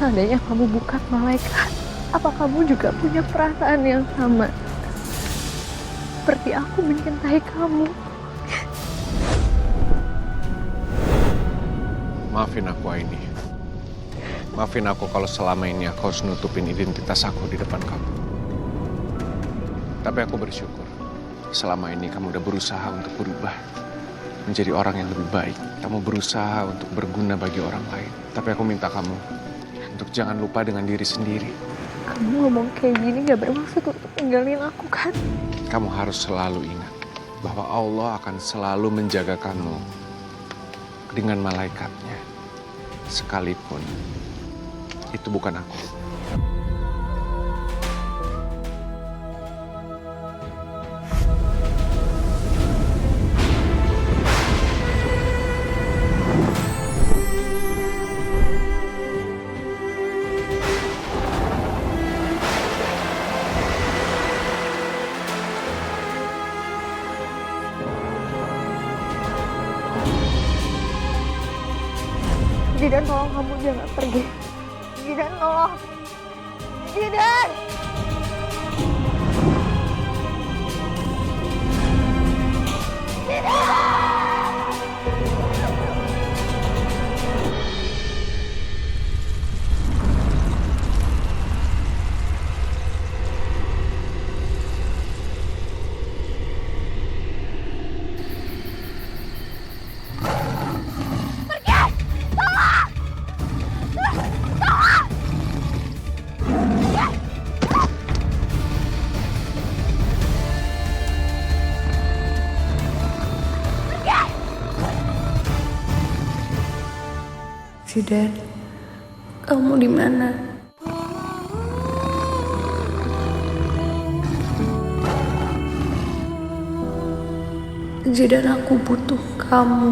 Seandainya kamu bukan malaikat, apa kamu juga punya perasaan yang sama seperti aku mencintai kamu? Maafin aku, Aini. Maafin aku kalau selama ini aku harus nutupin identitas aku di depan kamu. Tapi aku bersyukur selama ini kamu udah berusaha untuk berubah menjadi orang yang lebih baik. Kamu berusaha untuk berguna bagi orang lain. Tapi aku minta kamu untuk jangan lupa dengan diri sendiri. Kamu ngomong kayak gini gak bermaksud untuk tinggalin aku kan? Kamu harus selalu ingat bahwa Allah akan selalu menjaga kamu dengan malaikatnya. Sekalipun itu bukan aku. Jidan, tolong kamu jangan pergi. Jidan, tolong. Jidan! Zidan, kamu di mana? Zidan, aku butuh kamu.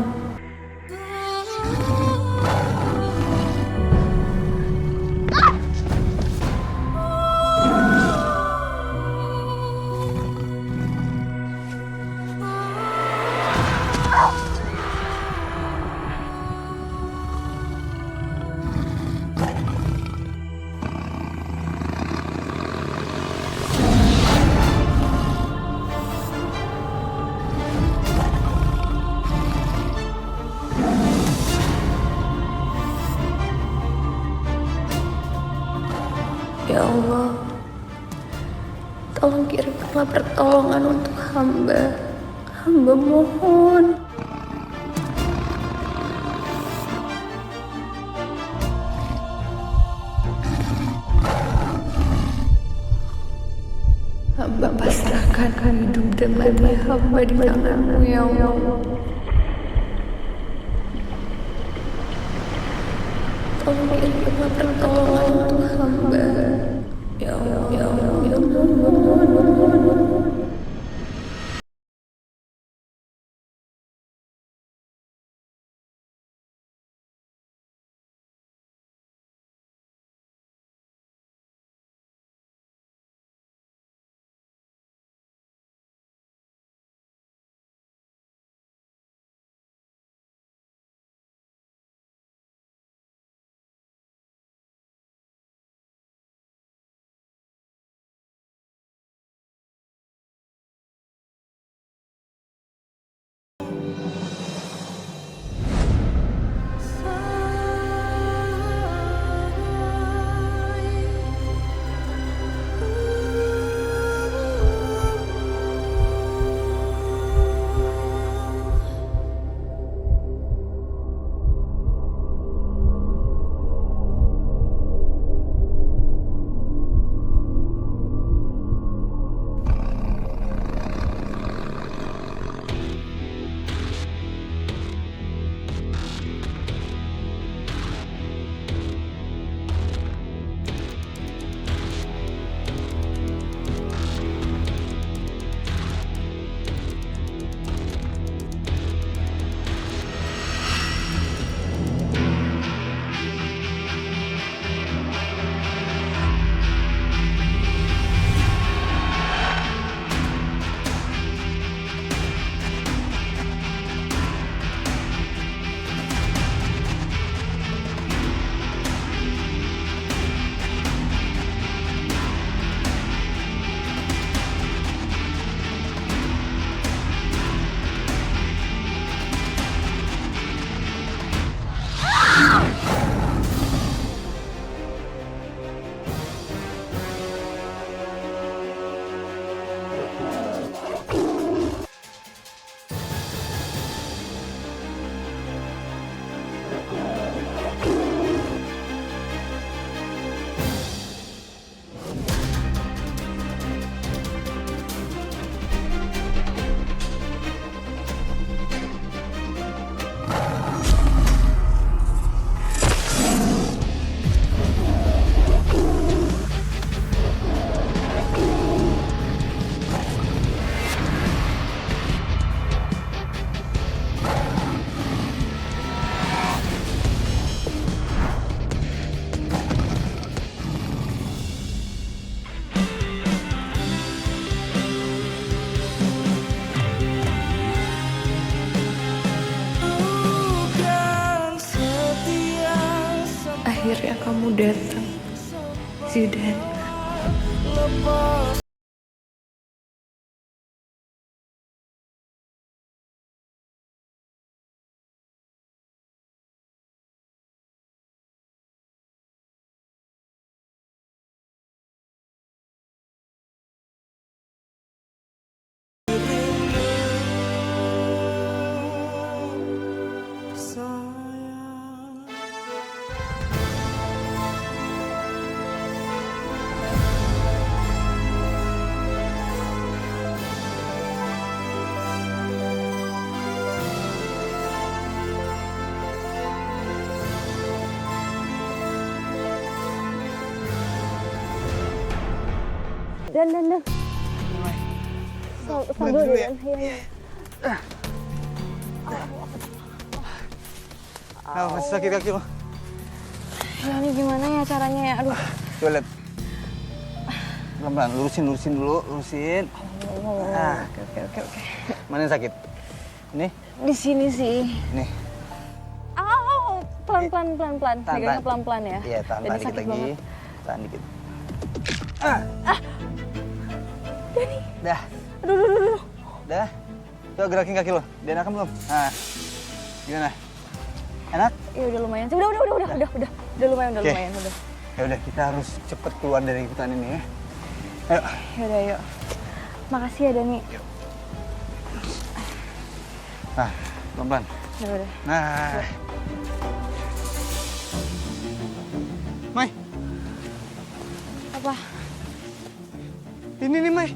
Ya Allah, tolong kirimkanlah pertolongan untuk hamba. Hamba mohon. Hamba pasrahkan hidup dan mati hamba di tanganmu, ya Allah. Tolong kirimkanlah pertolongan untuk hamba. Ya Allah, ya Allah, ya Allah. kamu datang, Zidan. Dan. Sambil dulu ya. Iya. Masih sakit kaki lo. Ya ini gimana ya caranya ya? Aduh. Coba lihat. Pelan-pelan, lurusin dulu, lurusin. Oke. Mana yang sakit? Ini? Di sini sih. Nih. Pelan-pelan. Tahan. Megangnya pelan-pelan ya. Iya, tahan Jadi dikit sakit lagi. banget. Tahan dikit. Dani. Dah. Aduh. Dah. Coba gerakin kaki lo. Udah enakan belum? Nah. Gimana? Enak? Ya udah lumayan sih. Udah lumayan. Oke. Udah. Ya udah, kita harus cepet keluar dari hutan ini ya. Ayo. Yaudah, yuk. Makasih ya, Dani. Nah, pelan-pelan. Udah. Nah. Mai, Apa? ini nih Mai.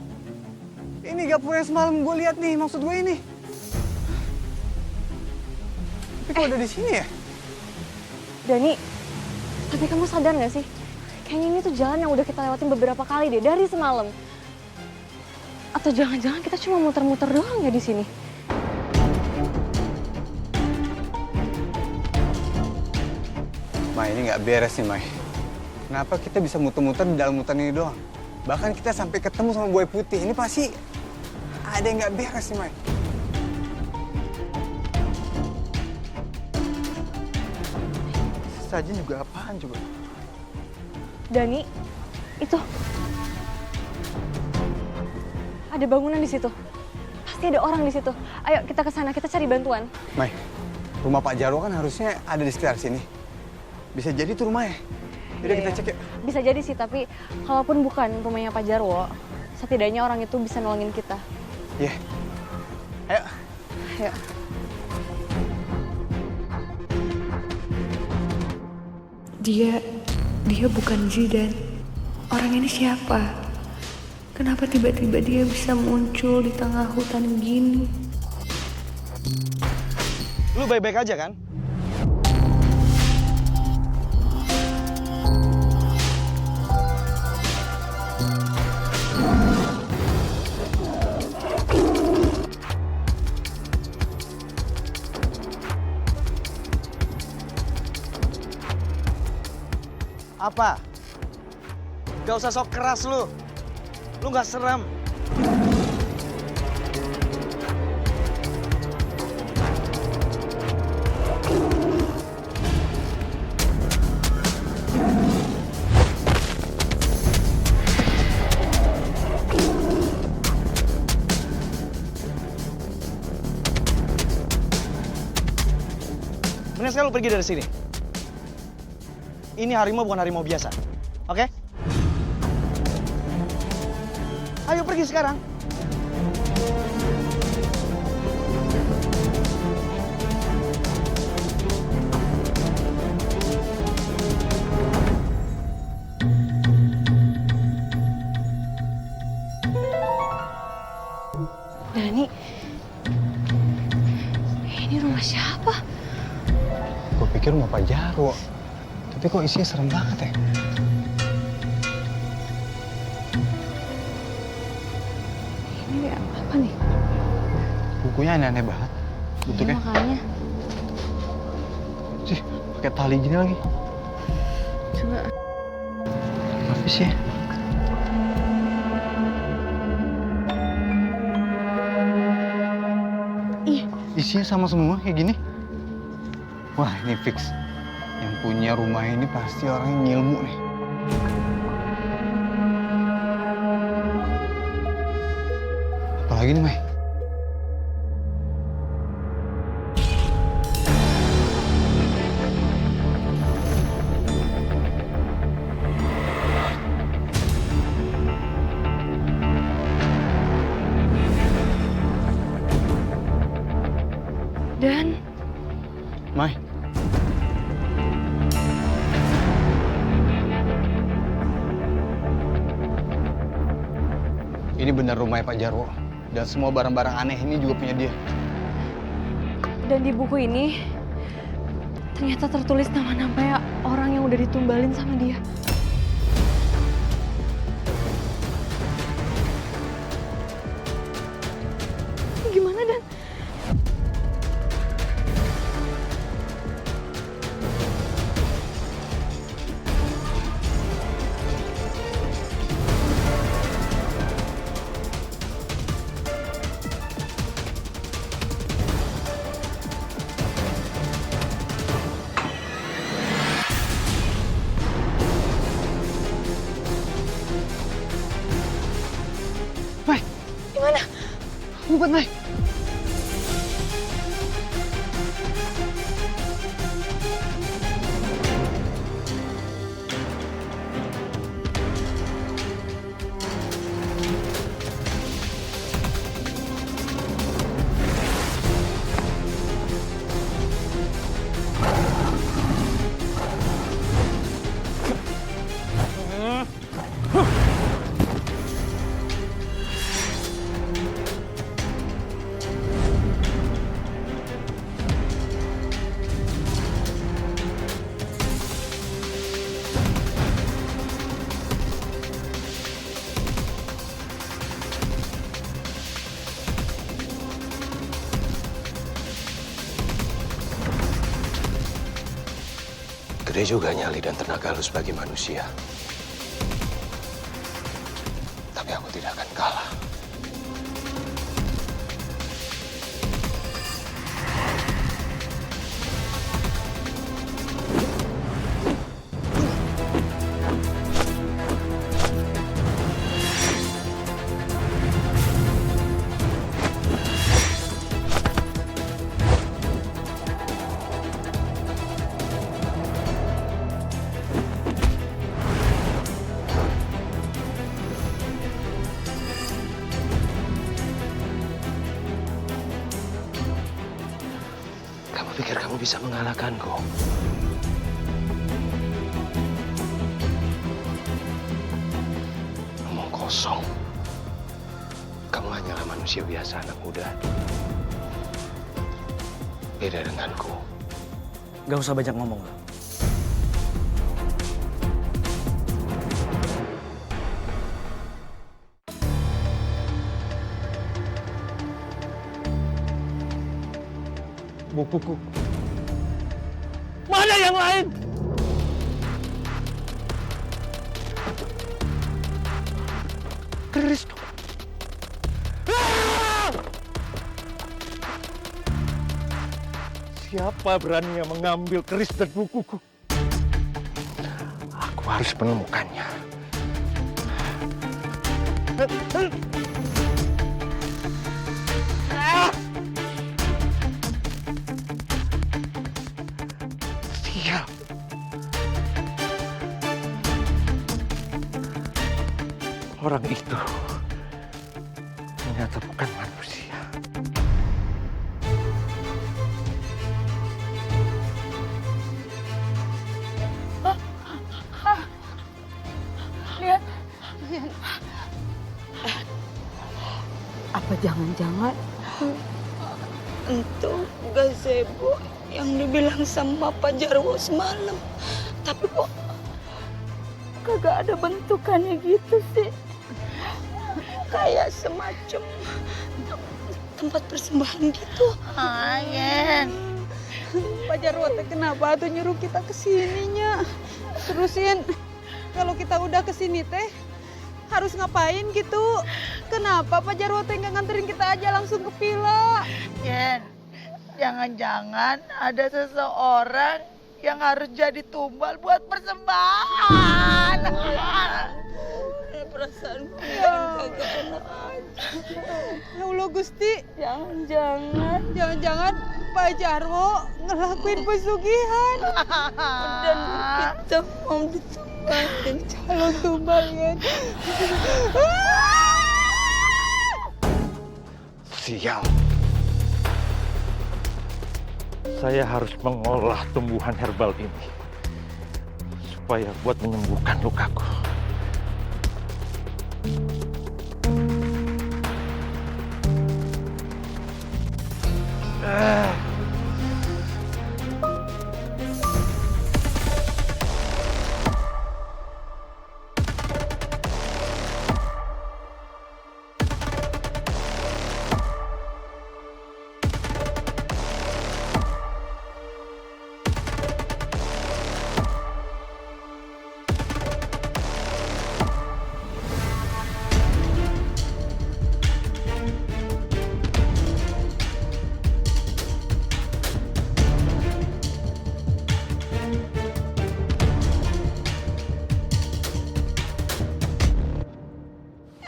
Ini gapura yang semalam gue lihat nih, maksud gue ini. Tapi kok ada di sini ya? Dani, tapi kamu sadar nggak sih? Kayaknya ini tuh jalan yang udah kita lewatin beberapa kali deh, dari semalam. Atau jangan-jangan kita cuma muter-muter doang ya di sini? Mai, ini nggak beres nih, Mai. Kenapa kita bisa muter-muter di dalam hutan ini doang? Bahkan kita sampai ketemu sama buaya putih. Ini pasti ada yang nggak beres nih, Mai. Sajian juga apaan coba? Dani, itu ada bangunan di situ. Pasti ada orang di situ. Ayo kita ke sana, kita cari bantuan. Mai, rumah Pak Jarwo kan harusnya ada di sekitar sini. Bisa jadi tuh rumahnya. Yaudah kita cek yuk. Bisa jadi sih, tapi kalaupun bukan rumahnya Pak Jarwo, setidaknya orang itu bisa nolongin kita. Iya. Ayo. Ayo. Dia bukan Zidan. Orang ini siapa? Kenapa tiba-tiba dia bisa muncul di tengah hutan gini? Lu baik-baik aja kan? Apa? Gak usah sok keras lu. Lu gak serem. Mending sekarang lu pergi dari sini. Ini harimau bukan harimau biasa, oke? Ayo pergi sekarang. Dani, ini rumah siapa? Gue pikir rumah Pak Jarwo. Tapi kok isinya serem banget ya? Ini apa nih? Bukunya aneh-aneh banget. Bentuknya. Makanya. Sih, pakai tali gini lagi. Coba. Apa sih? Ih, isinya sama semua kayak gini. Wah, ini fix. Yang punya rumah ini pasti orang yang ngilmu nih. Apalagi nih, Mai? Dan Mai. Ini benar rumahnya Pak Jarwo. Dan semua barang-barang aneh ini juga punya dia. di buku ini ternyata tertulis nama-nama orang yang udah ditumbalin sama dia. Gimana, Dan? Gimana? Ngumpet, Mai. Gede juga nyali dan tenaga lu sebagai manusia. Tapi aku tidak akan kalah. Kamu pikir kamu bisa mengalahkanku? Omong kosong. Kamu hanyalah manusia biasa, anak muda. Beda denganku. Gak usah banyak ngomong lo. Bukuku. Mana yang lain? Kristo. Siapa berani yang mengambil keris dan bukuku? Aku harus menemukannya. Siap. Orang itu ternyata bukan manusia. Lihat. Apa jangan-jangan itu gazebo yang dibilang sama Pak Jarwo semalam? Tapi kok kagak ada bentukannya gitu sih? Kayak semacam tempat persembahan gitu. Ayen, Pak Jarwo teh kenapa tuh nyuruh kita kesininya? Terusin, kalau kita udah kesini teh harus ngapain gitu? Kenapa Pak Jarwo teh nggak nganterin kita aja langsung ke villa? Yen, jangan-jangan ada seseorang yang harus jadi tumbal buat persembahan. Perasaanku kagak enak aja. Ya Allah Gusti, Jangan-jangan Pak Jarwo ngelakuin pesugihan. dan kita mau ditempatin Calon tumbal kan. Sial. Saya harus mengolah tumbuhan herbal ini supaya buat menyembuhkan lukaku.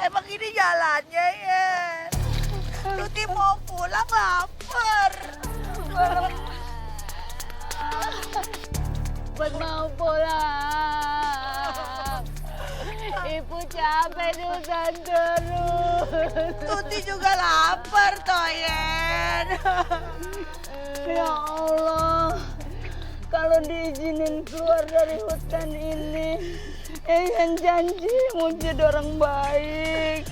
Emang ini jalannya ya? Tuti mau pulang lapar. Mau pulang. Ibu capek hujan terus. Tuti juga lapar, Toyen. Ya Allah, kalau diizinin keluar dari hutan ini, Yayan janji mau jadi orang baik.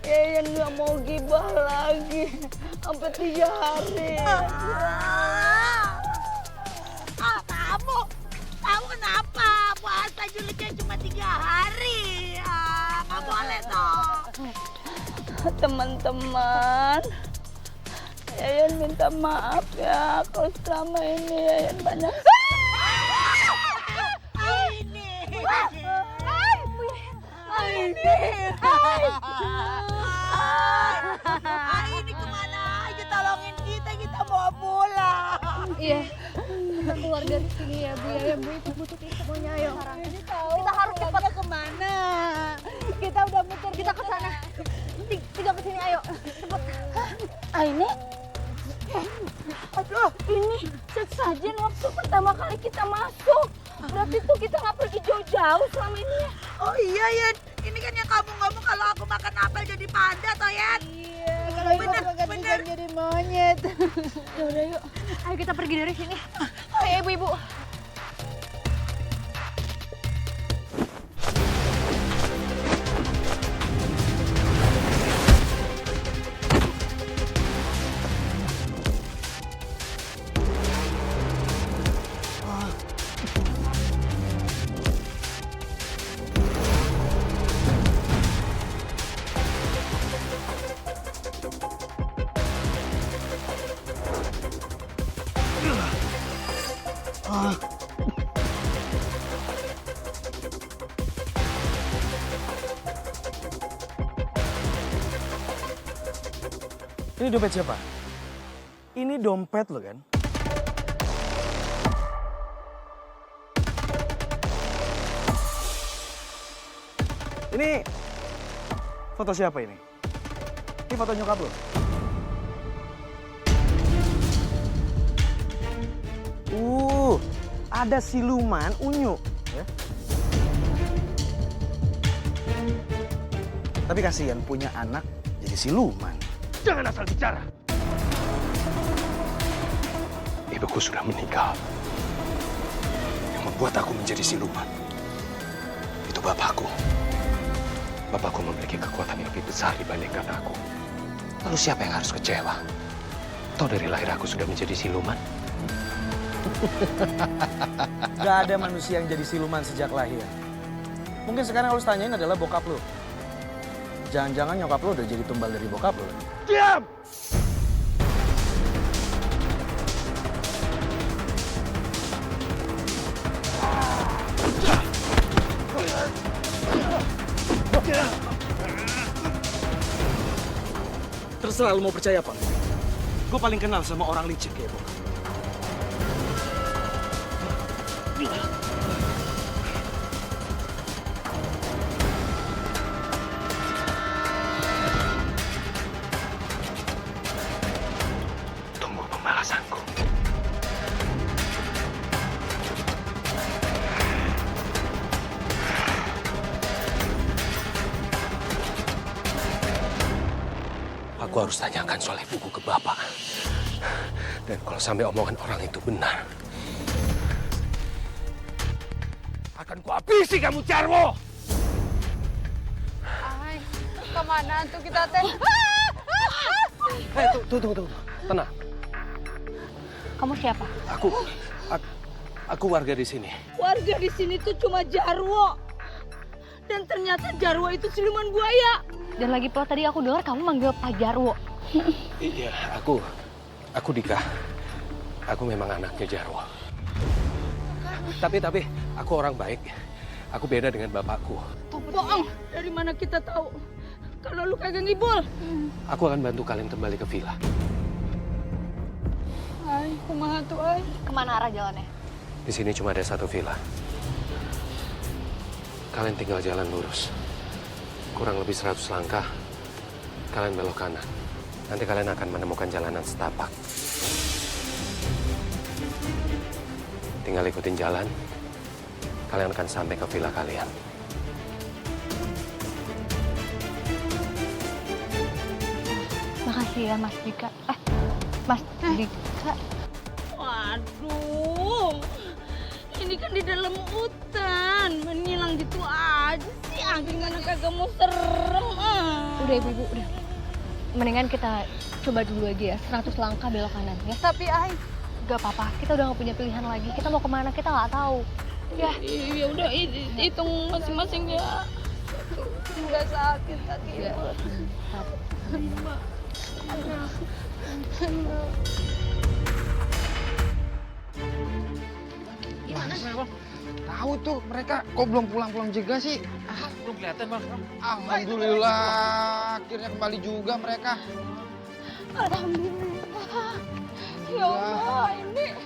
Yayan nggak mau gibah lagi sampai 3 hari. Kamu kenapa? Puasa julidnya cuma 3 hari. Nggak boleh toh. Teman-teman, Yayan minta maaf ya kalau selama ini Yayan banyak. Ini kemana aja, tolongin kita mau pulang. Iya, kita keluar dari sini ya Bu. Ya Bu, itu butuh semuanya. Ayo, kita harus cepat Kemana? Kita udah muter, kita ke sana. Tiga ke sini, ayo. Cepet. Ini? Aduh, ini sesajen waktu pertama kali kita masuk. Berarti tuh kita nggak pergi jauh-jauh selama ini ya. Oh iya, Yen. Ini kan yang kamu ngomong kalau aku makan apel jadi panda, toh, Yen? Iya, kalau ibu makan ikan jadi monyet. Yaudah yuk, ayo kita pergi dari sini. Ayo ibu-ibu. Ini dompet siapa? Ini dompet lo kan? Ini foto siapa ini? Ini foto nyokap lo? Ada siluman unyu. Ya? Tapi kasihan punya anak jadi siluman. Jangan asal bicara. Ibuku sudah meninggal. Yang membuat aku menjadi siluman itu bapakku. Bapakku memiliki kekuatan yang lebih besar dibandingkan aku. Lalu siapa yang harus kecewa? Toh dari lahir aku sudah menjadi siluman. Gak ada manusia yang jadi siluman sejak lahir. Mungkin sekarang harus tanyain adalah bokap lo. Jangan-jangan nyokap lo udah jadi tumbal dari bokap lo. Diam! Terserah lo mau percaya apa. Gue paling kenal sama orang licik kayak bokap. Tunggu pembalasanku. Aku harus tanyakan soal ibuku ke Bapak. Dan kalau sampai omongan orang itu benar, akan kuhabisi kamu, Jarwo! Ay, kemana tuh kita teh? Tunggu. Tenang. Kamu siapa? Aku warga di sini. Warga di sini tuh cuma Jarwo. Dan ternyata Jarwo itu siluman buaya. Dan lagi pula tadi aku dengar kamu manggil Pak Jarwo. Iya, aku Dika. Aku memang anaknya Jarwo. Tapi aku orang baik. Aku beda dengan bapakku. Bohong. Dari mana kita tahu kalau lu kagak ngibul? Aku akan bantu kalian kembali ke villa. Ay, kumaha tuh ay. Kemana arah jalannya? Di sini cuma ada satu villa. Kalian tinggal jalan lurus. Kurang lebih 100 langkah, kalian belok kanan. Nanti kalian akan menemukan jalanan setapak. Tinggal ikutin jalan, kalian akan sampai ke villa kalian. Makasih ya Mas Dika. Mas Dika. Waduh, ini kan di dalam hutan, menilang gitu aja sih. Gimana kagak mau serem ah. Udah ibu, udah. Mendingan kita coba dulu aja ya, 100 langkah belok kanan ya. Tapi ay, Gak apa-apa, kita udah gak punya pilihan lagi. Kita mau kemana kita nggak tahu. Ya. ya udah hitung masing-masing ya. Nggak sakit kaki. Ya. Tahu tuh mereka kok belum pulang-pulang juga sih? Belum kelihatan, Bang. Alhamdulillah, akhirnya kembali juga mereka. Alhamdulillah. Ya Allah, ini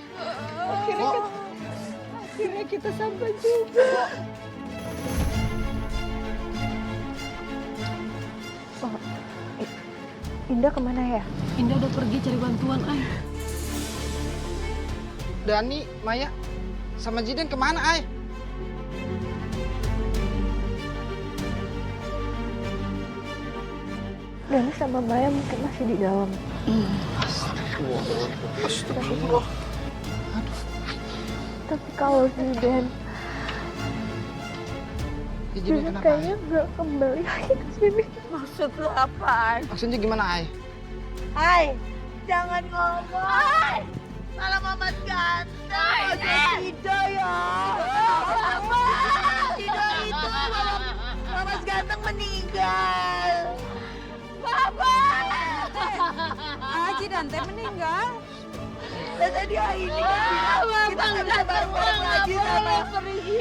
akhirnya kita sampai juga. Oh, Indah kemana ya? Indah udah pergi cari bantuan, ay. Dani, Maya, sama Jidan kemana, Ay? Dani sama Maya mungkin masih di dalam. Astagfirullah. Tapi kalau Jidan Jidan kenapa, Ay? kayaknya nggak kembali lagi ke sini. Maksud lu apa, ay? Maksudnya gimana, Ay? Hai, jangan ngomong. Hai, malah Mamat ganteng. Ada Tido ya. Tido itu Mamat ganteng meninggal. Papa. Haji Dante meninggal. Dan tadi hari ini kan kita nggak bisa bareng-bareng lagi sama pergi.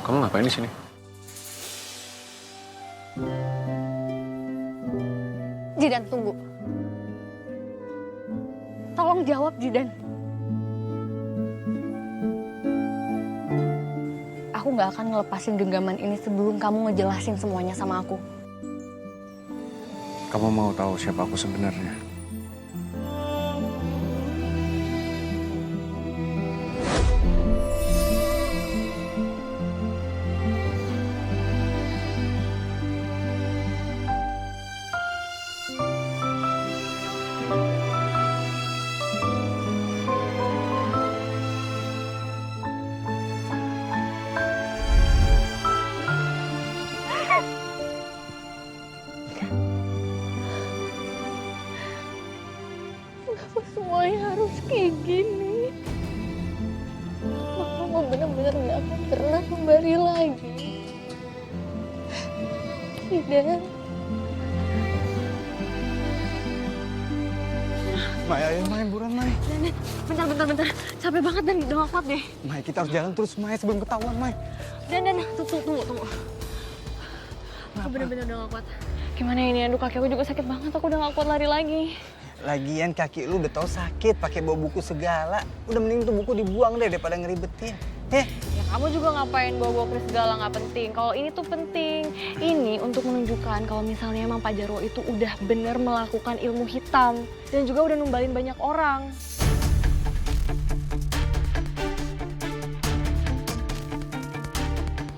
Kamu ngapain di sini? Jidan, tunggu. Tolong jawab, Jidan. Aku nggak akan ngelepasin genggaman ini sebelum kamu ngejelasin semuanya sama aku. Kamu mau tahu siapa aku sebenarnya? Kenapa semuanya harus kayak gini? Mama benar-benar gak akan pernah kembali lagi. Jidan. Mai, ayo Mai, buruan Mai. Bentar. Capek banget dan udah gak kuat deh. Mai, kita harus jalan terus Mai sebelum ketahuan Mai. Dan, tunggu. Aku bener-bener udah gak kuat. Gimana ini, aduh kaki aku juga sakit banget, aku udah gak kuat lari lagi. Lagian kaki lu udah tau sakit, pakai bawa buku segala. Udah mending tuh buku dibuang deh daripada ngeribetin. Ya kamu juga ngapain bawa-bawa keris segala nggak penting. Kalau ini tuh penting. Ini untuk menunjukkan kalau misalnya emang Pak Jarwo itu udah bener melakukan ilmu hitam. Dan juga udah numbalin banyak orang.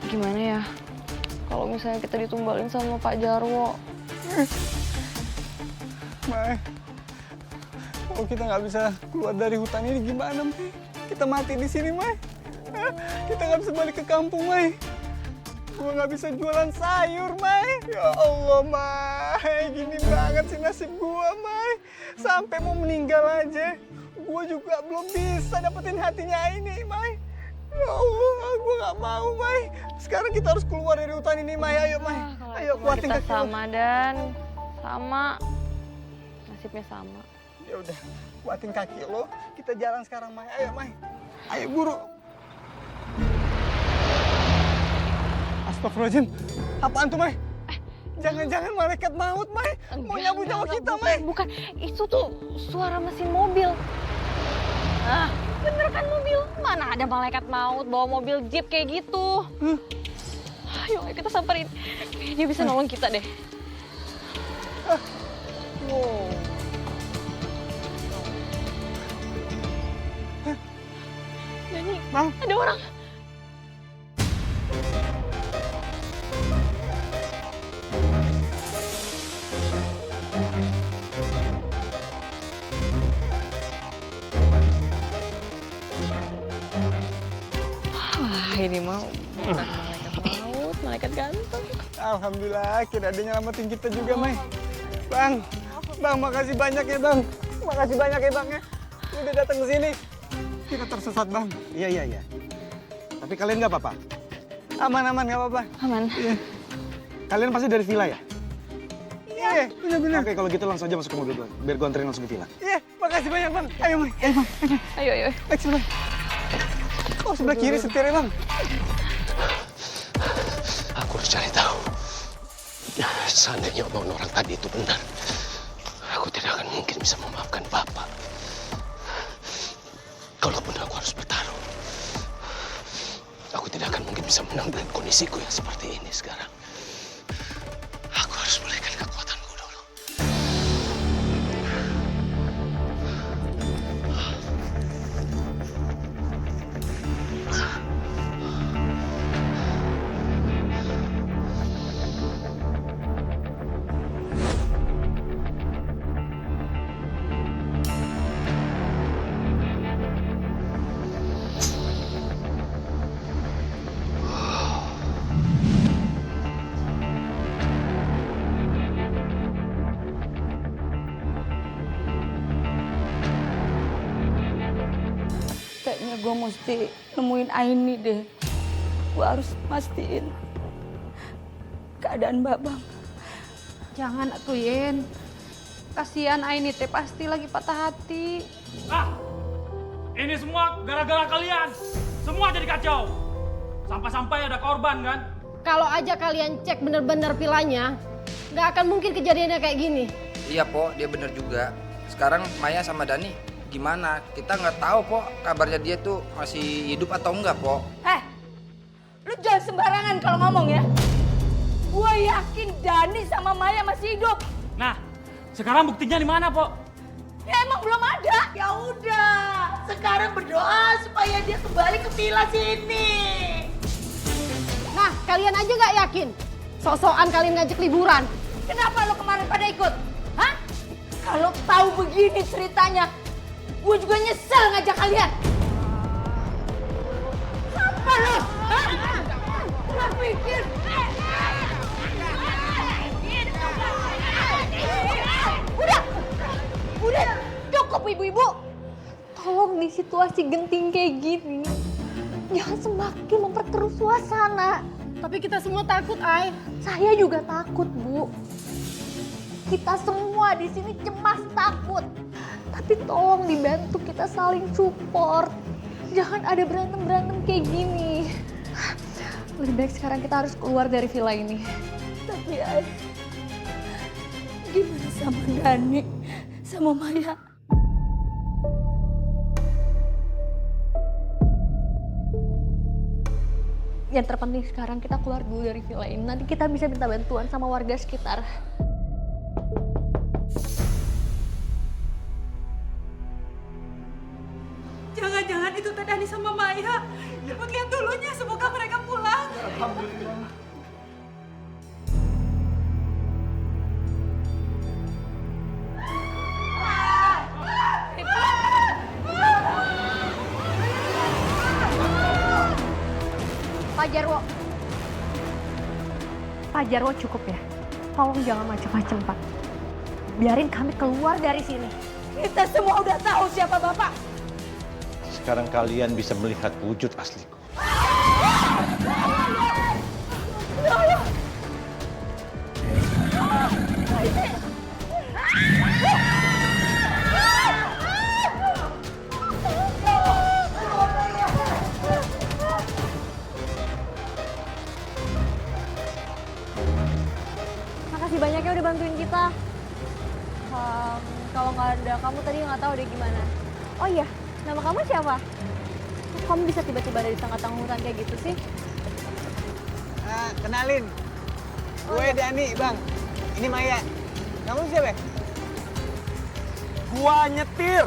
Gimana ya kalau misalnya kita ditumbalin sama Pak Jarwo? Mai, kalau kita nggak bisa keluar dari hutan ini gimana Mai? Kita mati di sini Mai. Kita nggak bisa balik ke kampung Mai. Gua nggak bisa jualan sayur Mai. Ya Allah Mai, gini banget sih nasib gua Mai. Sampai mau meninggal aja, gua juga belum bisa dapetin hatinya ini Mai. Ya Allah, gua nggak mau Mai. Sekarang kita harus keluar dari hutan ini Mai. Ayo Mai, ayo kuatin kita kaki sama dan sama. Nasibnya sama. Ya udah, kuatin kaki lo. Kita jalan sekarang Mai. Ayo Mai. Ayo buru. Astagfirullahaladzim. Apaan tuh Mai? Jangan-jangan malaikat maut Mai. Mau nyabut nyawa kita Mai. Bukan, itu tuh suara mesin mobil. Ah, bener kan mobil? Mana ada malaikat maut bawa mobil jeep kayak gitu. Ayo kita samperin. Dia bisa nolong kita deh. Wow. Dani, Bang, ada orang. Wah, ini mau bukan malaikat maut, malaikat ganteng. Alhamdulillah, kira ada nyelamatin kita juga Mai. Bang, makasih banyak ya Bang. Makasih banyak ya Bang ya. Udah datang ke sini. Kita tersesat Bang. Iya. Tapi kalian nggak apa-apa? Aman, nggak apa-apa. Aman. Iya. Kalian pasti dari villa ya? Iya, benar-benar. Oke, kalau gitu langsung aja masuk ke mobil gue. Biar gue anterin langsung ke villa. Iya, makasih banyak Bang. Ayo Mai, Bang. Ayo. Baik, Bang. Oh, sebelah kiri setirnya Bang. Aku harus cari tahu. Seandainya omongan orang tadi itu benar, aku tidak akan mungkin bisa memaafkan Bapak. Kalaupun aku harus bertarung, aku tidak akan mungkin bisa menang dengan kondisiku yang seperti ini sekarang. Aku harus mulaikan kekuatanku dulu. Kayaknya gue mesti nemuin Aini deh. Gue harus pastiin keadaan Babang. Jangan atuh Yen. Kasihan Aini teh pasti lagi patah hati. Ini semua gara-gara kalian. Semua jadi kacau. Sampai-sampai ada korban kan? Kalau aja kalian cek bener-bener pilanya, nggak akan mungkin kejadiannya kayak gini. Iya, Po, dia bener juga. Sekarang Maya sama Dani gimana? Kita nggak tahu, Po, kabarnya dia tuh masih hidup atau enggak, Po. Lu jangan sembarangan kalau ngomong ya. Gue yakin Dani sama Maya masih hidup. Nah, sekarang buktinya di mana, Po? Ya emang belum ada. Ya udah, sekarang berdoa supaya dia kembali ke villa sini. Nah, kalian aja nggak yakin? Sok-sokan kalian ngajak liburan. Kenapa lo kemarin pada ikut? Hah? Kalau tahu begini ceritanya, gue juga nyesel ngajak kalian. Apa lo? Hah? Nggak pikir? Udah, cukup ibu-ibu. Tolong di situasi genting kayak gini, jangan semakin memperkeruh suasana. Tapi kita semua takut, Ai. Saya juga takut, Bu. Kita semua di sini cemas takut. Tapi Tapi tolong dibantu, kita saling support. Jangan ada berantem-berantem kayak gini. Lebih baik sekarang kita harus keluar dari villa ini. Tapi Ay, gimana sama Dani, sama Maya? Yang terpenting sekarang kita keluar dulu dari villa ini. Nanti kita bisa minta bantuan sama warga sekitar. Jangan-jangan itu Teh Dani sama Maya. Cepet lihat dulunya, semoga mereka pulang. Alhamdulillah. Pak Jarwo cukup ya. Tolong jangan macam-macam, Pak. Biarin kami keluar dari sini. Kita semua udah tahu siapa Bapak. Sekarang kalian bisa melihat wujud asliku. Makasih banyak ya udah bantuin kita. Kalau nggak ada kamu tadi nggak tahu deh gimana. Oh iya, nama kamu siapa? Kok kamu bisa tiba-tiba ada di tengah-tengah hutan kayak gitu sih? Kenalin, gue Dani bang. Ini Maya. Kamu siapa? Gua nyetir.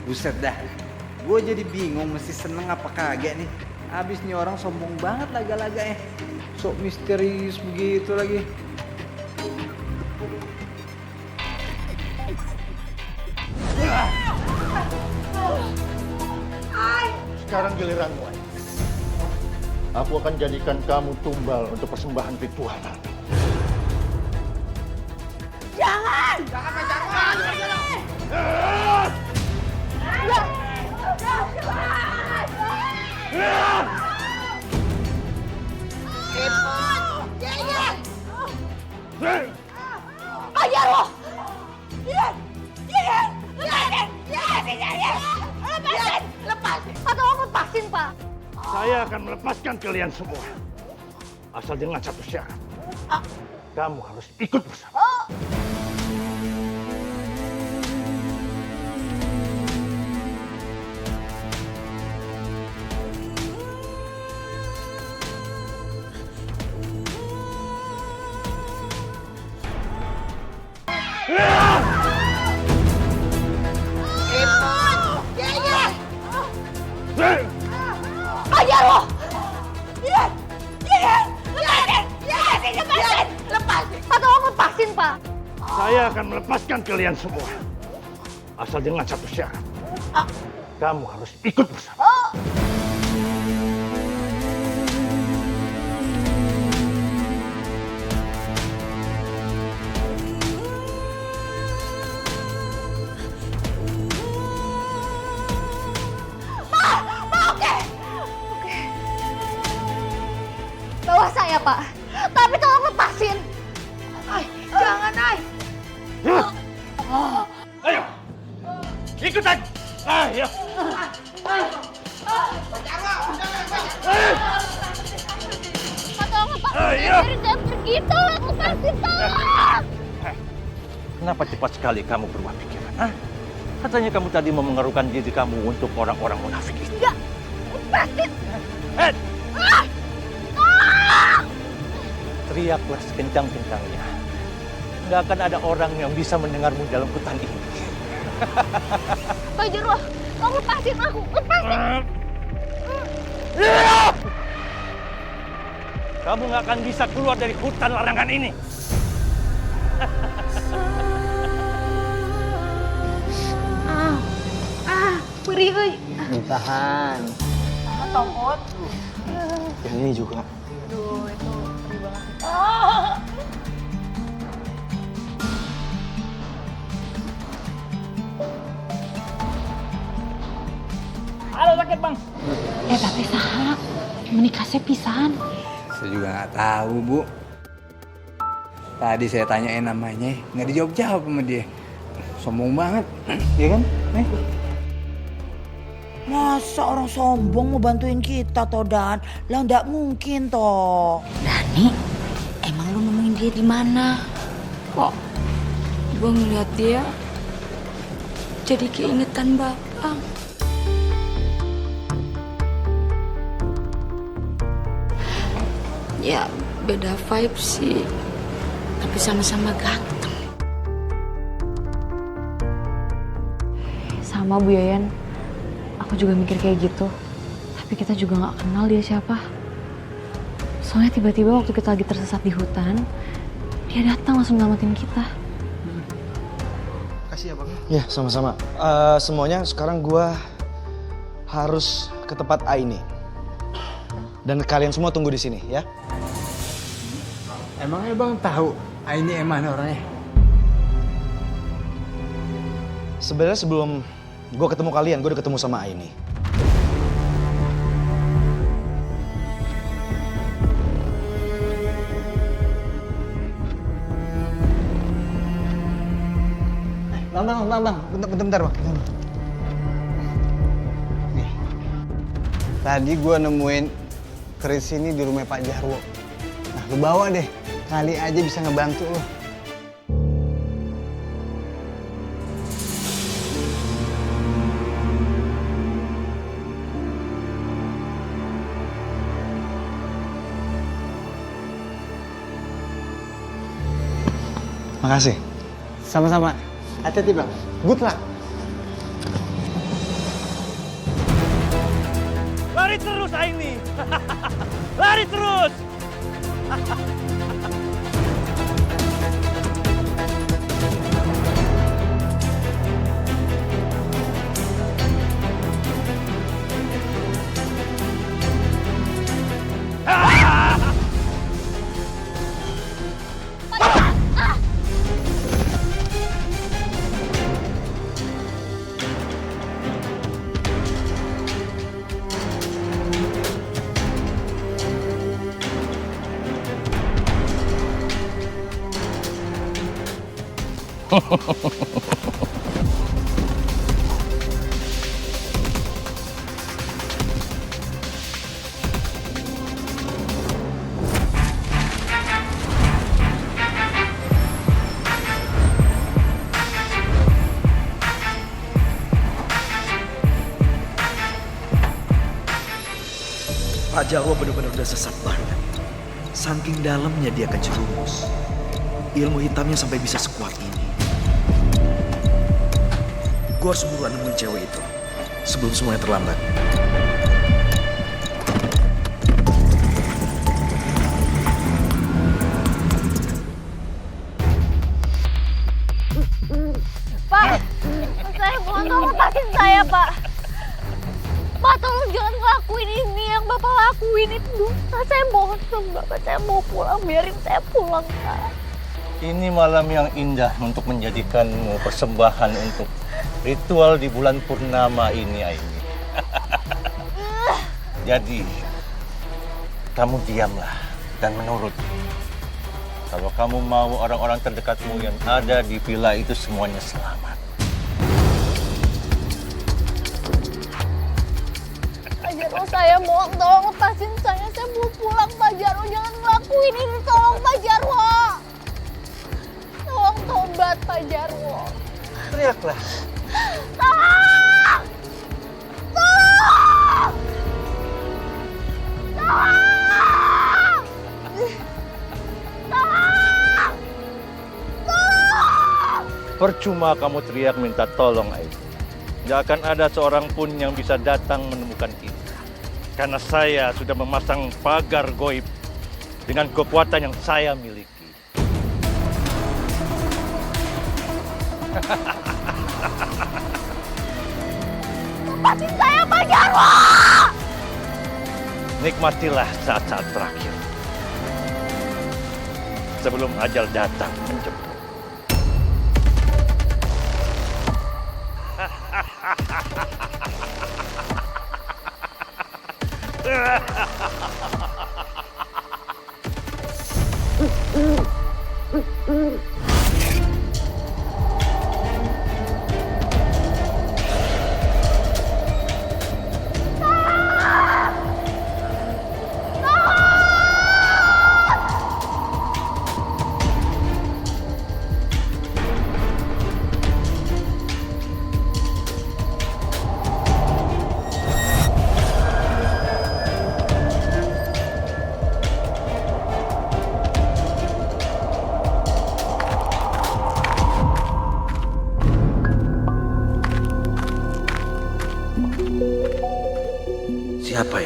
Buset dah, gue jadi bingung mesti seneng apa kagak nih. Abis nih orang sombong banget laga-laganya. Sok misterius begitu lagi. Sekarang giliranmu, Ay. Aku akan jadikan kamu tumbal untuk persembahan ritual malam ini. Jangan! Pak Jarwo! Lepasin! Atau aku lepasin, Pak? Saya akan melepaskan kalian semua. Asal dengan satu syarat. Kamu harus ikut bersama. Pak Jarwo! Lepasin! Atau aku lepasin, Pak? Saya akan melepaskan kalian semua. Asal dengan satu syarat. Kamu harus ikut bersama. Bawa saya, Pak. Tapi tolong lepasin. Ay, jangan, Ay! Ayo, ikut aja. Ayo. Pak, tolong lepasin. Ayo. Jangan pergi, tolong lepasin, tolong. Kenapa cepat sekali kamu berubah pikiran? Hah? Katanya kamu tadi mau mengerukan diri kamu untuk orang-orang munafik itu. Enggak, lepasin. Teriaklah sekencang-kencangnya. Nggak akan ada orang yang bisa mendengarmu dalam hutan ini. Pak Jarwo, kamu lepasin aku. Lepasin. Kamu nggak akan bisa keluar dari hutan larangan ini. Perih, euy. Ditahan. Tomot. Yang ini juga. Aduh, itu perih banget. Halo sakit bang. Tapi saha, menikah saya pisan. Saya juga nggak tahu bu. Tadi saya tanyain namanya, nggak dijawab-jawab sama dia. Sombong banget, iya kan? Masa orang sombong mau bantuin kita toh, Dan? Lah nggak mungkin toh. Dani, emang lu nemuin dia di mana? Kok gue ngeliat dia jadi keingetan Bapak. Ya beda vibe sih, tapi sama-sama ganteng. Sama Bu Yayan, aku juga mikir kayak gitu. Tapi kita juga nggak kenal dia siapa. Soalnya tiba-tiba waktu kita lagi tersesat di hutan, dia datang langsung nyelamatin kita. Kasih ya Bang. Ya sama-sama. Semuanya sekarang gua harus ke tempat Aini. Dan kalian semua tunggu di sini ya. Emangnya Bang tahu Aini emang orangnya? Sebenarnya sebelum gue ketemu kalian, gue udah ketemu sama Aini. Bang, bentar Bang. Nih, tadi gue nemuin keris ini di rumah Pak Jarwo. Nah, lu bawa deh, kali aja bisa ngebantu lo. Makasih. Sama-sama. Hati-hati Bang. Good luck. Lari terus Aini. Lari terus. Pak Jarwo benar-benar udah sesat banget. Saking dalamnya dia kejerumus. Ilmu hitamnya sampai bisa sekuat ini. Gue harus buruan nemuin cewek itu sebelum semuanya terlambat. Pak, saya mohon tolong lepasin saya, Pak. Pak, tolong jangan ngelakuin ini yang Bapak lakuin itu dosa. Saya mohon sama Bapak, saya mau pulang, biarin saya pulang, Pak. Ini malam yang indah untuk menjadikanmu persembahan untuk ritual di bulan purnama ini, Aini. Jadi, kamu diamlah dan menurut. Kalau kamu mau orang-orang terdekatmu yang ada di villa itu semuanya selamat. Pak Jarwo, saya mohon tolong lepasin saya mau pulang, Pak Jarwo. Jangan ngelakuin ini, tolong Pak Jarwo. Tolong tobat, Pak Jarwo. Teriaklah. Tolong! Tolong! Tolong! Tolong! Tolong! Percuma kamu teriak minta tolong, Aini. Tidak akan ada seorang pun yang bisa datang menemukan kita. Karena saya sudah memasang pagar goib dengan kekuatan yang saya miliki. Lepasin saya, Pak Jarwo! Nikmatilah saat-saat terakhir. Sebelum ajal datang menjemput.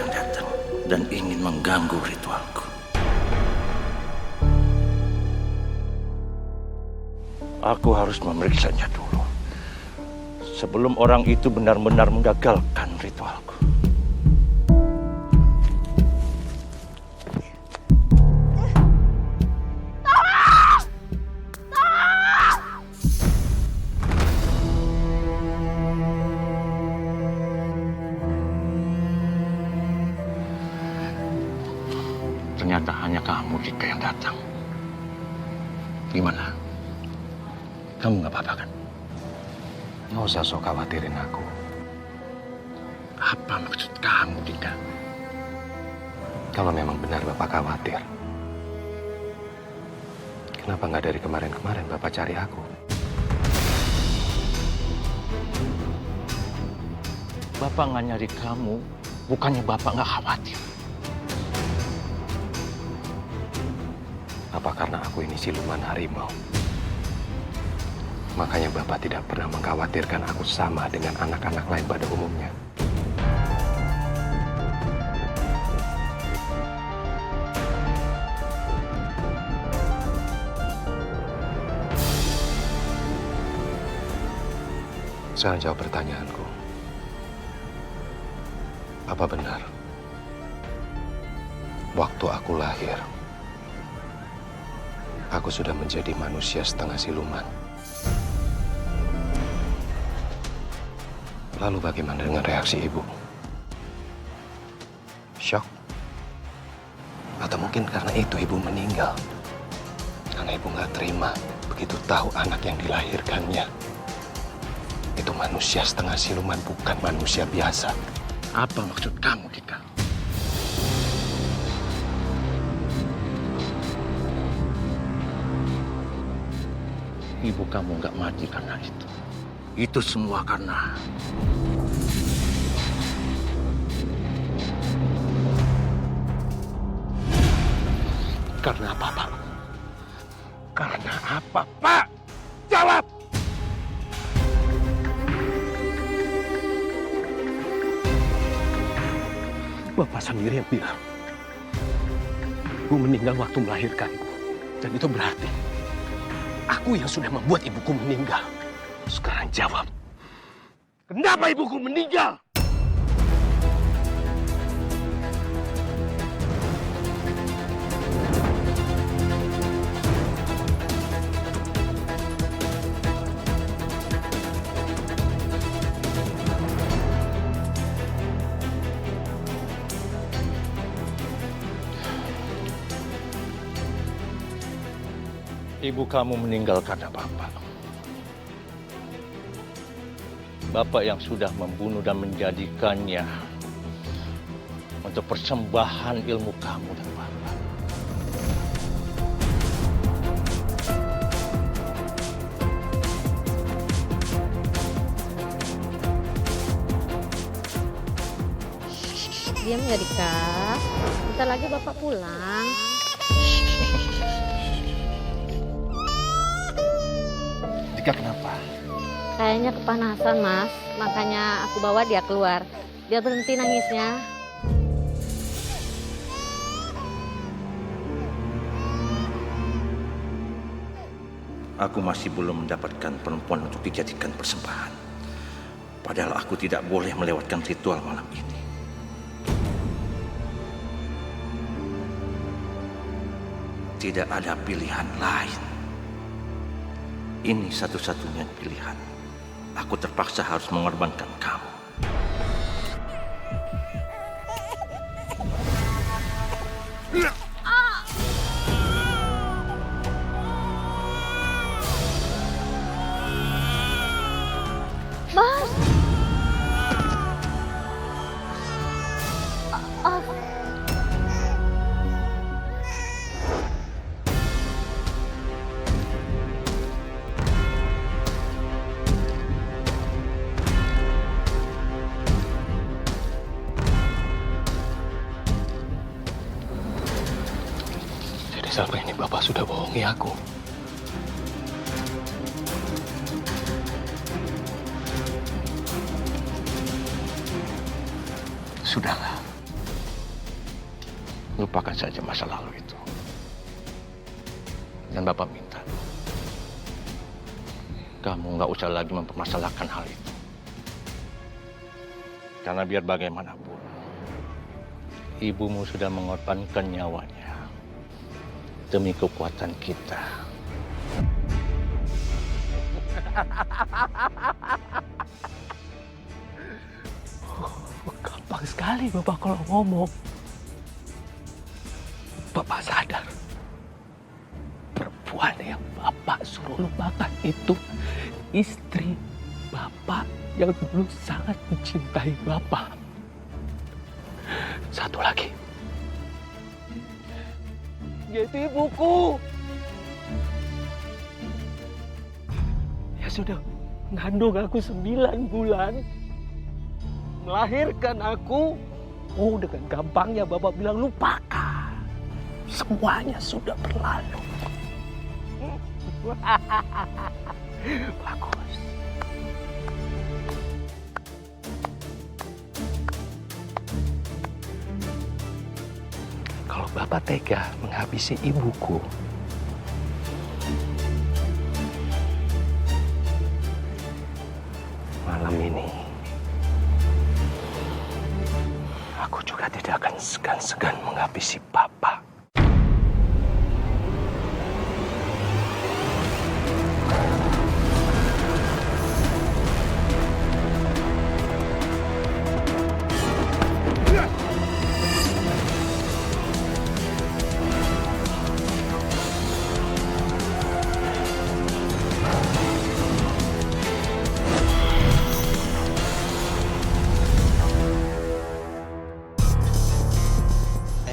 yang datang dan ingin mengganggu ritualku. Aku harus memeriksanya dulu sebelum orang itu benar-benar menggagalkan ritualku. Ternyata hanya kamu, Dika, yang datang. Gimana? Kamu nggak apa-apa kan? Nggak usah sok khawatirin aku. Apa maksud kamu, Dika? Kalau memang benar Bapak khawatir, kenapa nggak dari kemarin-kemarin Bapak cari aku? Bapak nggak nyari kamu, bukannya Bapak nggak khawatir. Apa karena aku ini siluman harimau? Makanya Bapak tidak pernah mengkhawatirkan aku sama dengan anak-anak lain pada umumnya. Sekarang jawab pertanyaanku. Apa benar waktu aku lahir, aku sudah menjadi manusia setengah siluman? Lalu bagaimana dengan reaksi ibu? Shock? Atau mungkin karena itu ibu meninggal? Karena ibu nggak terima begitu tahu anak yang dilahirkannya itu manusia setengah siluman, bukan manusia biasa. Apa maksud kamu, Dika? Ibu kamu nggak mati karena itu. Itu semua karena apa, Pak? Karena apa, Pak? Jawab! Bapak sendiri yang bilang ibu meninggal waktu melahirkanku. Dan itu berarti aku yang sudah membuat ibuku meninggal. Sekarang jawab, kenapa ibuku meninggal? Ibu kamu meninggal karena Bapak. Bapak yang sudah membunuh dan menjadikannya untuk persembahan ilmu kamu dan Bapak. Diam nggak, Dika? Bentar lagi Bapak pulang. Dika, kenapa? Kayaknya kepanasan, Mas. Makanya aku bawa dia keluar. Biar berhenti nangisnya. Aku masih belum mendapatkan perempuan untuk dijadikan persembahan. Padahal aku tidak boleh melewatkan ritual malam ini. Tidak ada pilihan lain. Ini satu-satunya pilihan. Aku terpaksa harus mengorbankan kamu. Mas! Jadi selama ini Bapak sudah bohongi aku. Sudahlah. lupakan saja masa lalu itu. Dan Bapak minta, kamu nggak usah lagi mempermasalahkan hal itu. Karena biar bagaimanapun, ibumu sudah mengorbankan nyawanya demi kekuatan kita. Gampang sekali Bapak kalau ngomong. Bapak sadar, perempuan yang Bapak suruh lupakan itu istri Bapak yang dulu sangat mencintai Bapak. Satu lagi, yaitu ibuku. Ya sudah mengandung aku 9 bulan, melahirkan aku. Oh, dengan gampangnya Bapak bilang lupakan. Semuanya sudah berlalu. Bagus. Kalau Bapak tega menghabisi ibuku, malam ini aku juga tidak akan segan-segan menghabisi Bapak.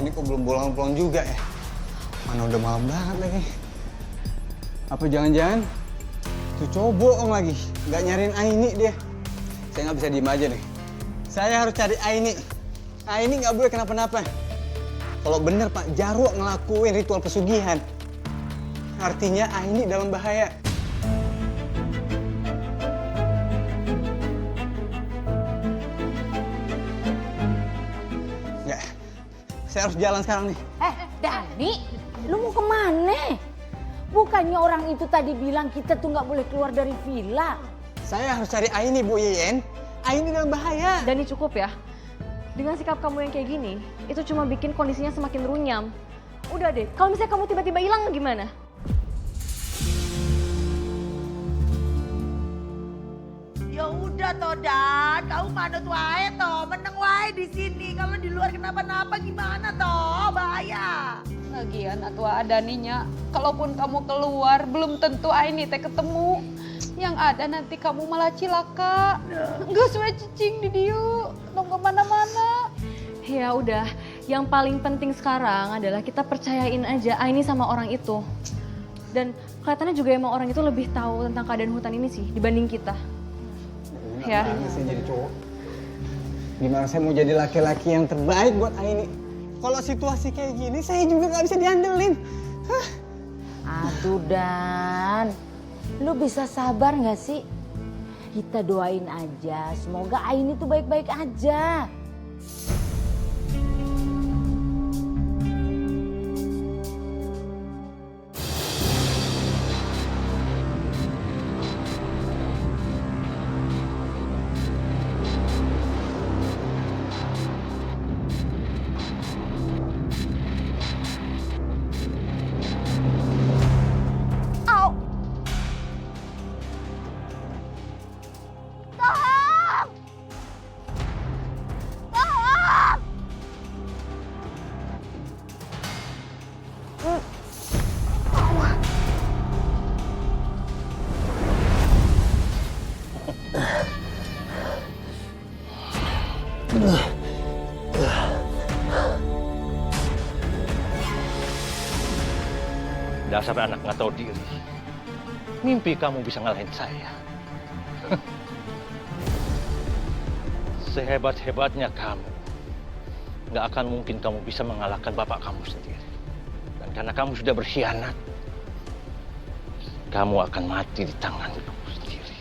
Ini kok belum pulang-pulang juga ya? Mana udah malam banget lagi. Apa jangan-jangan tuh cowok bohong lagi, nggak nyariin Aini dia. Saya nggak bisa diem aja nih. Saya harus cari Aini. Aini nggak boleh kenapa-napa. Kalau bener Pak Jarwo ngelakuin ritual pesugihan, artinya Aini dalam bahaya. Saya harus jalan sekarang nih. Dani, lu mau kemana? Bukannya orang itu tadi bilang kita tuh nggak boleh keluar dari villa. Saya harus cari Aini, Bu Yeyen. Aini dalam bahaya. Dani cukup ya. Dengan sikap kamu yang kayak gini, itu cuma bikin kondisinya semakin runyam. Udah deh, kalau misalnya kamu tiba-tiba hilang gimana? Ya udah toh Dan, kamu manut wae toh, meneng wae di sini. Kalau di luar kenapa-napa gimana toh, bahaya. Lagian atua Daninya, kalaupun kamu keluar belum tentu Aini teh ketemu. Yang ada nanti kamu malah cilaka. Nggak suwe cicing di diu, nong kemana-mana. Ya udah, yang paling penting sekarang adalah kita percayain aja Aini sama orang itu. Dan kelihatannya juga emang orang itu lebih tahu tentang keadaan hutan ini sih dibanding kita. Ya. Gimana saya jadi cowok? Gimana saya mau jadi laki-laki yang terbaik buat Aini? Kalau situasi kayak gini, saya juga nggak bisa diandelin. Aduh Dan, lu bisa sabar nggak sih? Kita doain aja, semoga Aini tuh baik-baik aja. Dasar anak nggak tahu diri. Mimpi kamu bisa ngalahin saya. Sehebat-hebatnya kamu, nggak akan mungkin kamu bisa mengalahkan bapak kamu sendiri. Dan karena kamu sudah berkhianat, kamu akan mati di tanganku sendiri.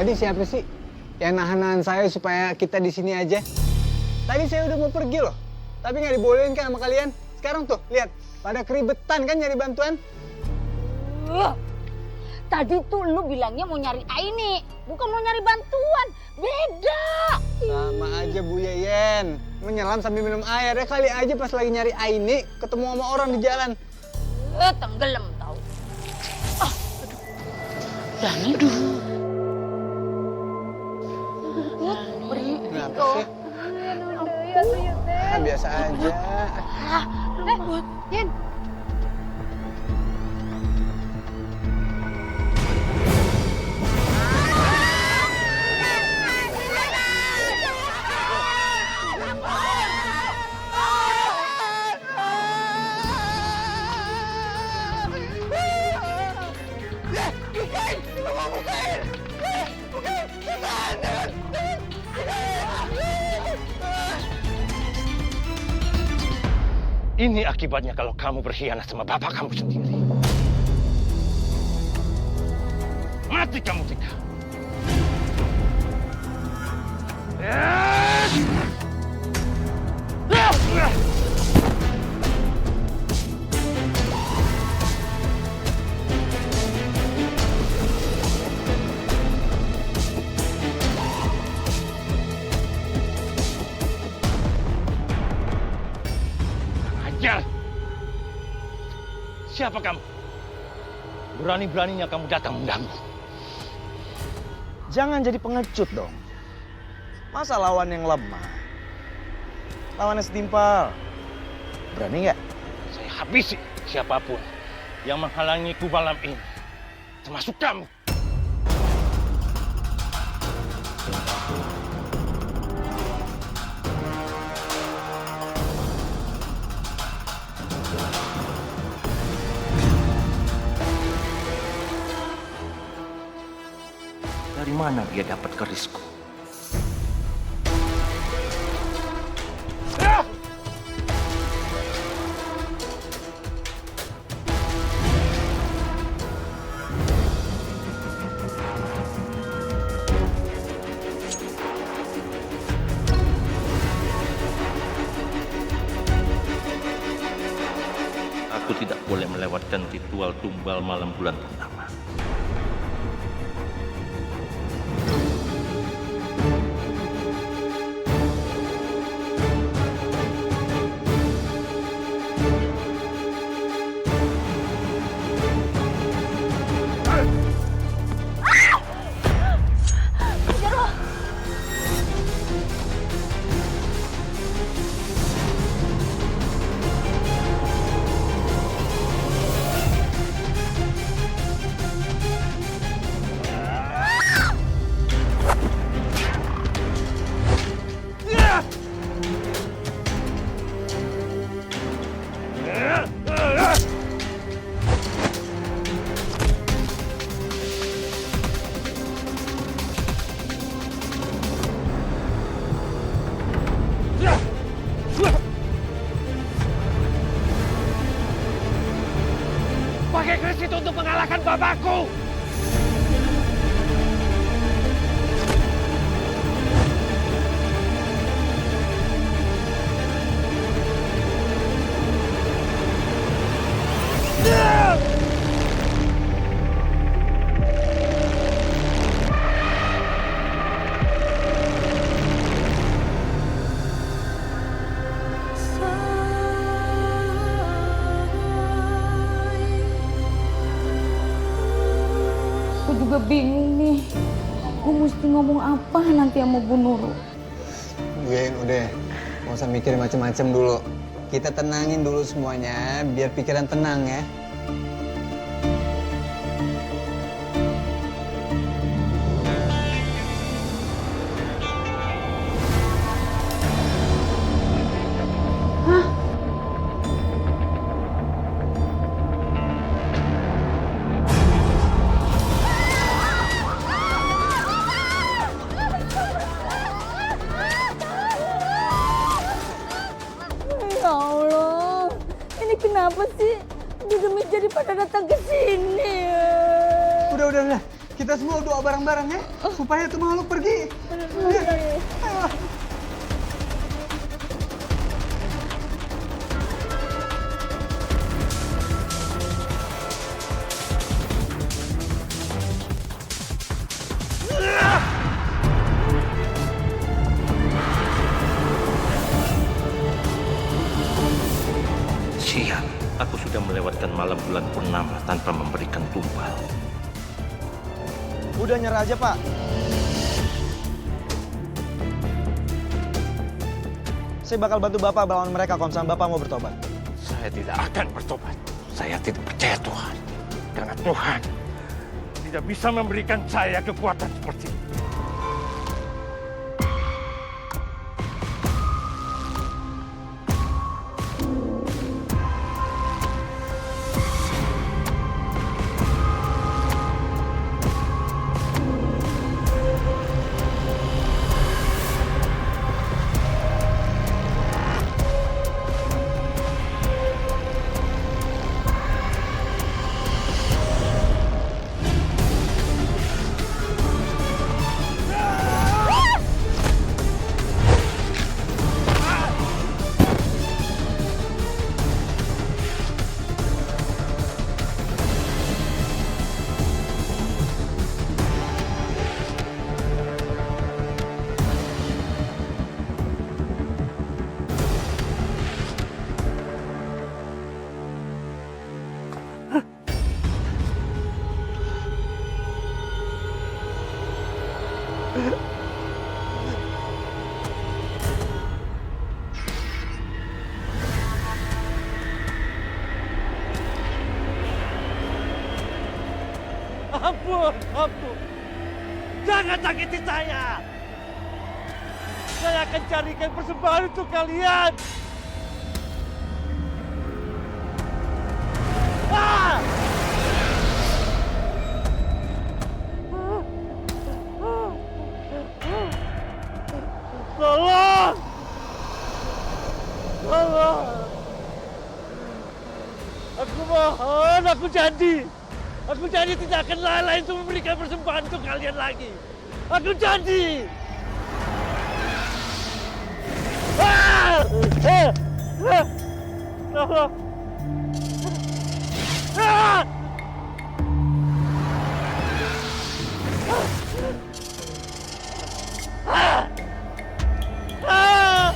Tadi siapa sih yang nahan-nahan saya supaya kita di sini aja? Tadi saya udah mau pergi loh, tapi nggak dibolehin kan sama kalian. Sekarang tuh, lihat, pada keribetan kan nyari bantuan. Tadi tuh lu bilangnya mau nyari Aini, bukan mau nyari bantuan. Beda. Sama aja Bu Yeyen, menyelam sambil minum air. Ya kali aja pas lagi nyari Aini, ketemu sama orang di jalan. Tenggelam tau. Dani dulu. Kenapa sih? Ah, biasa aja. Yen. Ini akibatnya kalau kamu berkhianat sama bapak kamu sendiri. Mati kamu Tika. Ajar! Siapa kamu? Berani-beraninya kamu datang mengganggu. Jangan jadi pengecut dong. Masa lawan yang lemah? Lawannya setimpal. Berani nggak? Saya habisi siapapun yang menghalangiku malam ini. Termasuk kamu. Dari mana dia dapat kerisku? Aku tidak boleh melewatkan ritual tumbal malam bulan purnama. Pakai keris itu untuk mengalahkan bapakku. Aku juga bingung nih. Gue mesti ngomong apa nanti sama Bu Nurul. Yeyen, udah. Nggak usah mikir macem-macem dulu. Kita tenangin dulu semuanya, biar pikiran tenang ya. Ya Allah, ini kenapa sih? Juga jadi pada datang ke sini. Udah. Kita semua doa bareng-bareng ya, supaya itu makhluk pergi. Ayo. Siap, aku sudah melewatkan malam bulan purnama tanpa memberikan tumpal. Udah nyerah aja, Pak. Saya bakal bantu Bapak melawan mereka kalau misalnya Bapak mau bertobat. Saya tidak akan bertobat. Saya tidak percaya Tuhan. Karena Tuhan tidak bisa memberikan saya kekuatan seperti ini. Ampun, ampun. Jangan sakiti saya. Saya akan carikan persembahan untuk kalian. Ah! Tolong! Tolong! Aku mohon, aku janji. Aku janji tidak akan lalai untuk memberikan persembahan untuk kalian lagi. Aku janji. Ah! Tolong. Ah! Ah!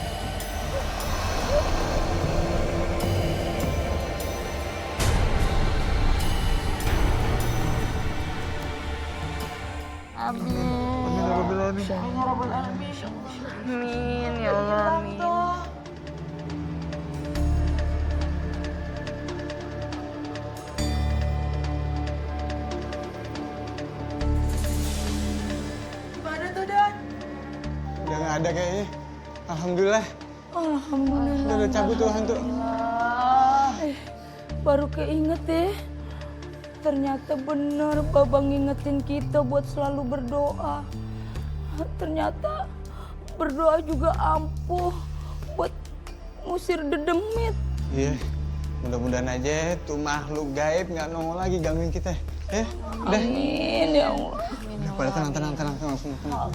Amin ya Allah, amin. Gimana tuh, Dan? Udah nggak ada kayaknya. Alhamdulillah. Alhamdulillah. Udah cabut tuh hantu. Baru keinget ya. Ternyata bener Babang ngingetin kita buat selalu berdoa. Ternyata berdoa juga ampuh buat ngusir dedemit. Iya, mudah-mudahan aja tuh makhluk gaib nggak nongol lagi gangguin kita. Ya, udah. Amin ya Allah. Udah, pada tenang semua.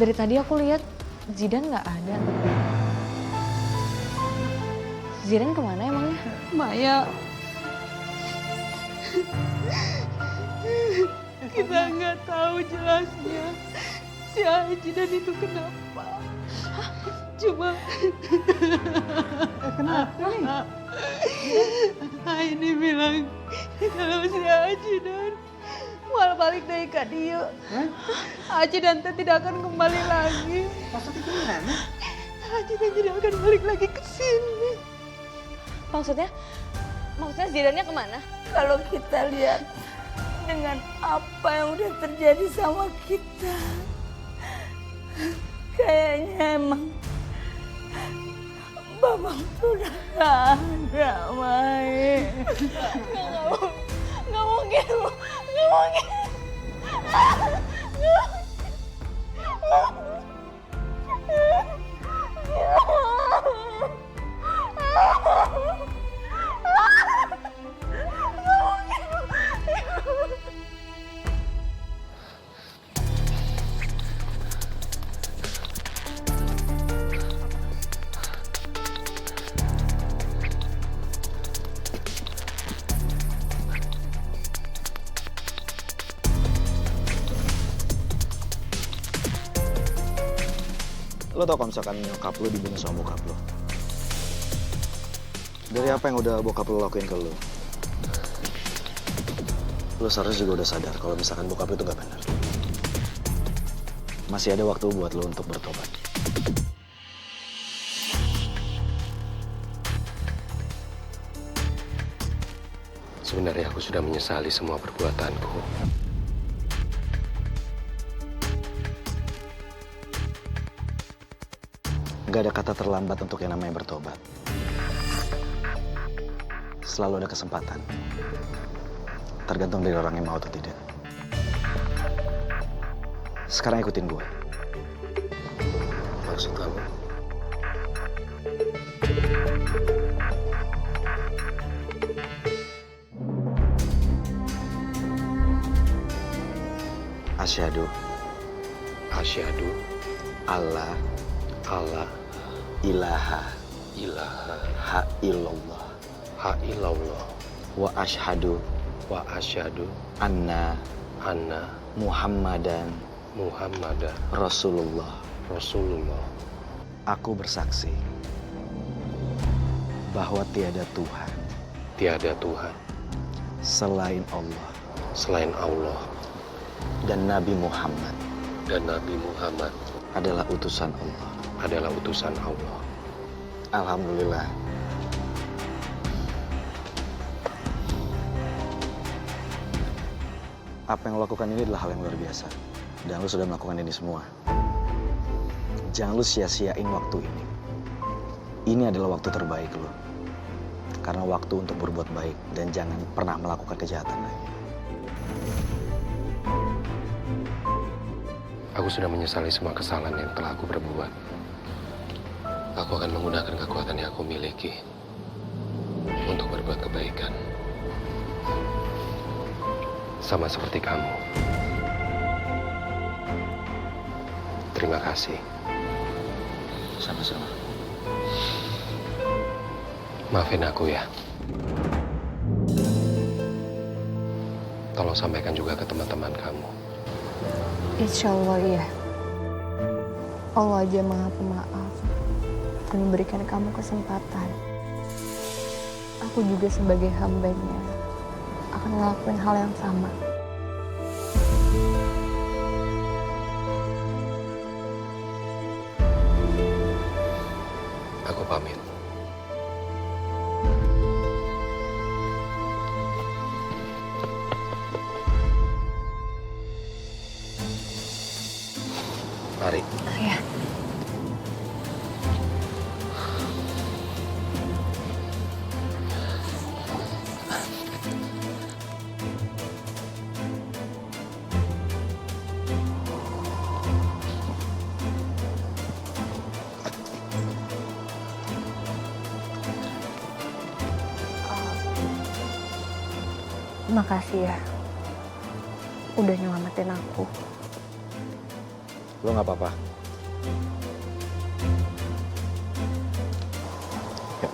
Dari tadi aku lihat Zidan nggak ada. Zidan kemana emangnya? Maya. Kita nggak tahu jelasnya si Haji dan itu kenapa. Cuma kenapa nih? Ini bilang kalau si Haji dan malah balik dari Kadio. Haji dan Teh tidak akan kembali lagi. Maksudnya gimana? Haji dan tidak akan balik lagi ke sini. Maksudnya Zidannya kemana? Kalau kita lihat dengan apa yang udah terjadi sama kita, kayaknya emang Babang tuh udah gak ada, Mai. Nggak mungkin. Lo tau kalau misalkan nyokap lo dibunuh sama bokap lo? Dari apa yang udah bokap lo lakuin ke lo? Lo seharusnya juga udah sadar kalau misalkan bokap lo itu gak benar. Masih ada waktu buat lo untuk bertobat. Sebenarnya aku sudah menyesali semua perbuatanku. Gak ada kata terlambat untuk yang namanya bertobat. Selalu ada kesempatan. Tergantung dari orang yang mau atau tidak. Sekarang ikutin gue. Maksud kamu? Asyhadu Allah ilaha ha illallah wa asyhadu anna Muhammadan Rasulullah. Aku bersaksi bahwa tiada Tuhan selain Allah dan Nabi Muhammad adalah utusan Allah. Alhamdulillah. Apa yang lo lakukan ini adalah hal yang luar biasa. Dan lo sudah melakukan ini semua. Jangan lo sia-siain waktu ini. Ini adalah waktu terbaik lo. Karena waktu untuk berbuat baik dan jangan pernah melakukan kejahatan lagi. Aku sudah menyesali semua kesalahan yang telah aku perbuat. Aku akan menggunakan kekuatan yang aku miliki untuk berbuat kebaikan. Sama seperti kamu. Terima kasih. Sama-sama. Maafin aku ya. Tolong sampaikan juga ke teman-teman kamu. Insya Allah iya. Allah aja maha pemaaf dan memberikan kamu kesempatan. Aku juga sebagai hambanya akan ngelakuin hal yang sama. Aku pamit. Mari. Ya. Makasih ya. Udah nyelamatin aku. Lo gak apa-apa. Yuk.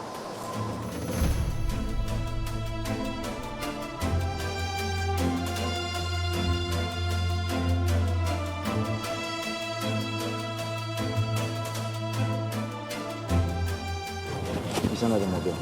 Di sana ada mobil.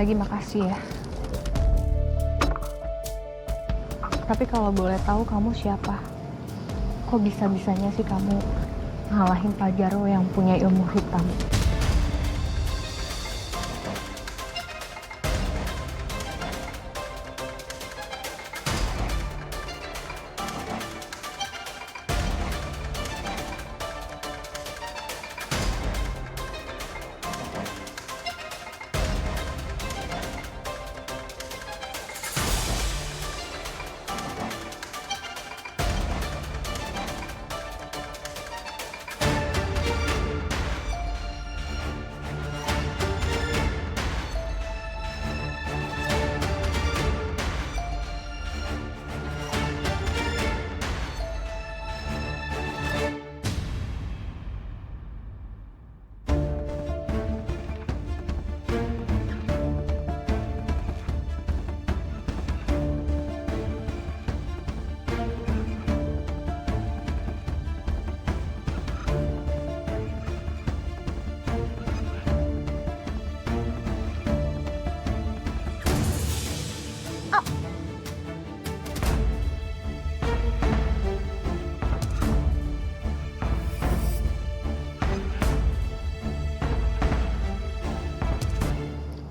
lagi makasih ya. Tapi kalau boleh tahu kamu siapa? Kok bisa-bisanya sih kamu ngalahin Pak Jarwo yang punya ilmu hitam?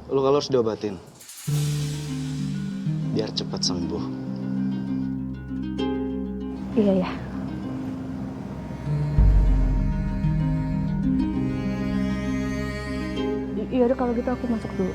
Luka lo harus diobatin. Biar cepat sembuh. Iya ya. Iya udah kalau gitu aku masuk dulu.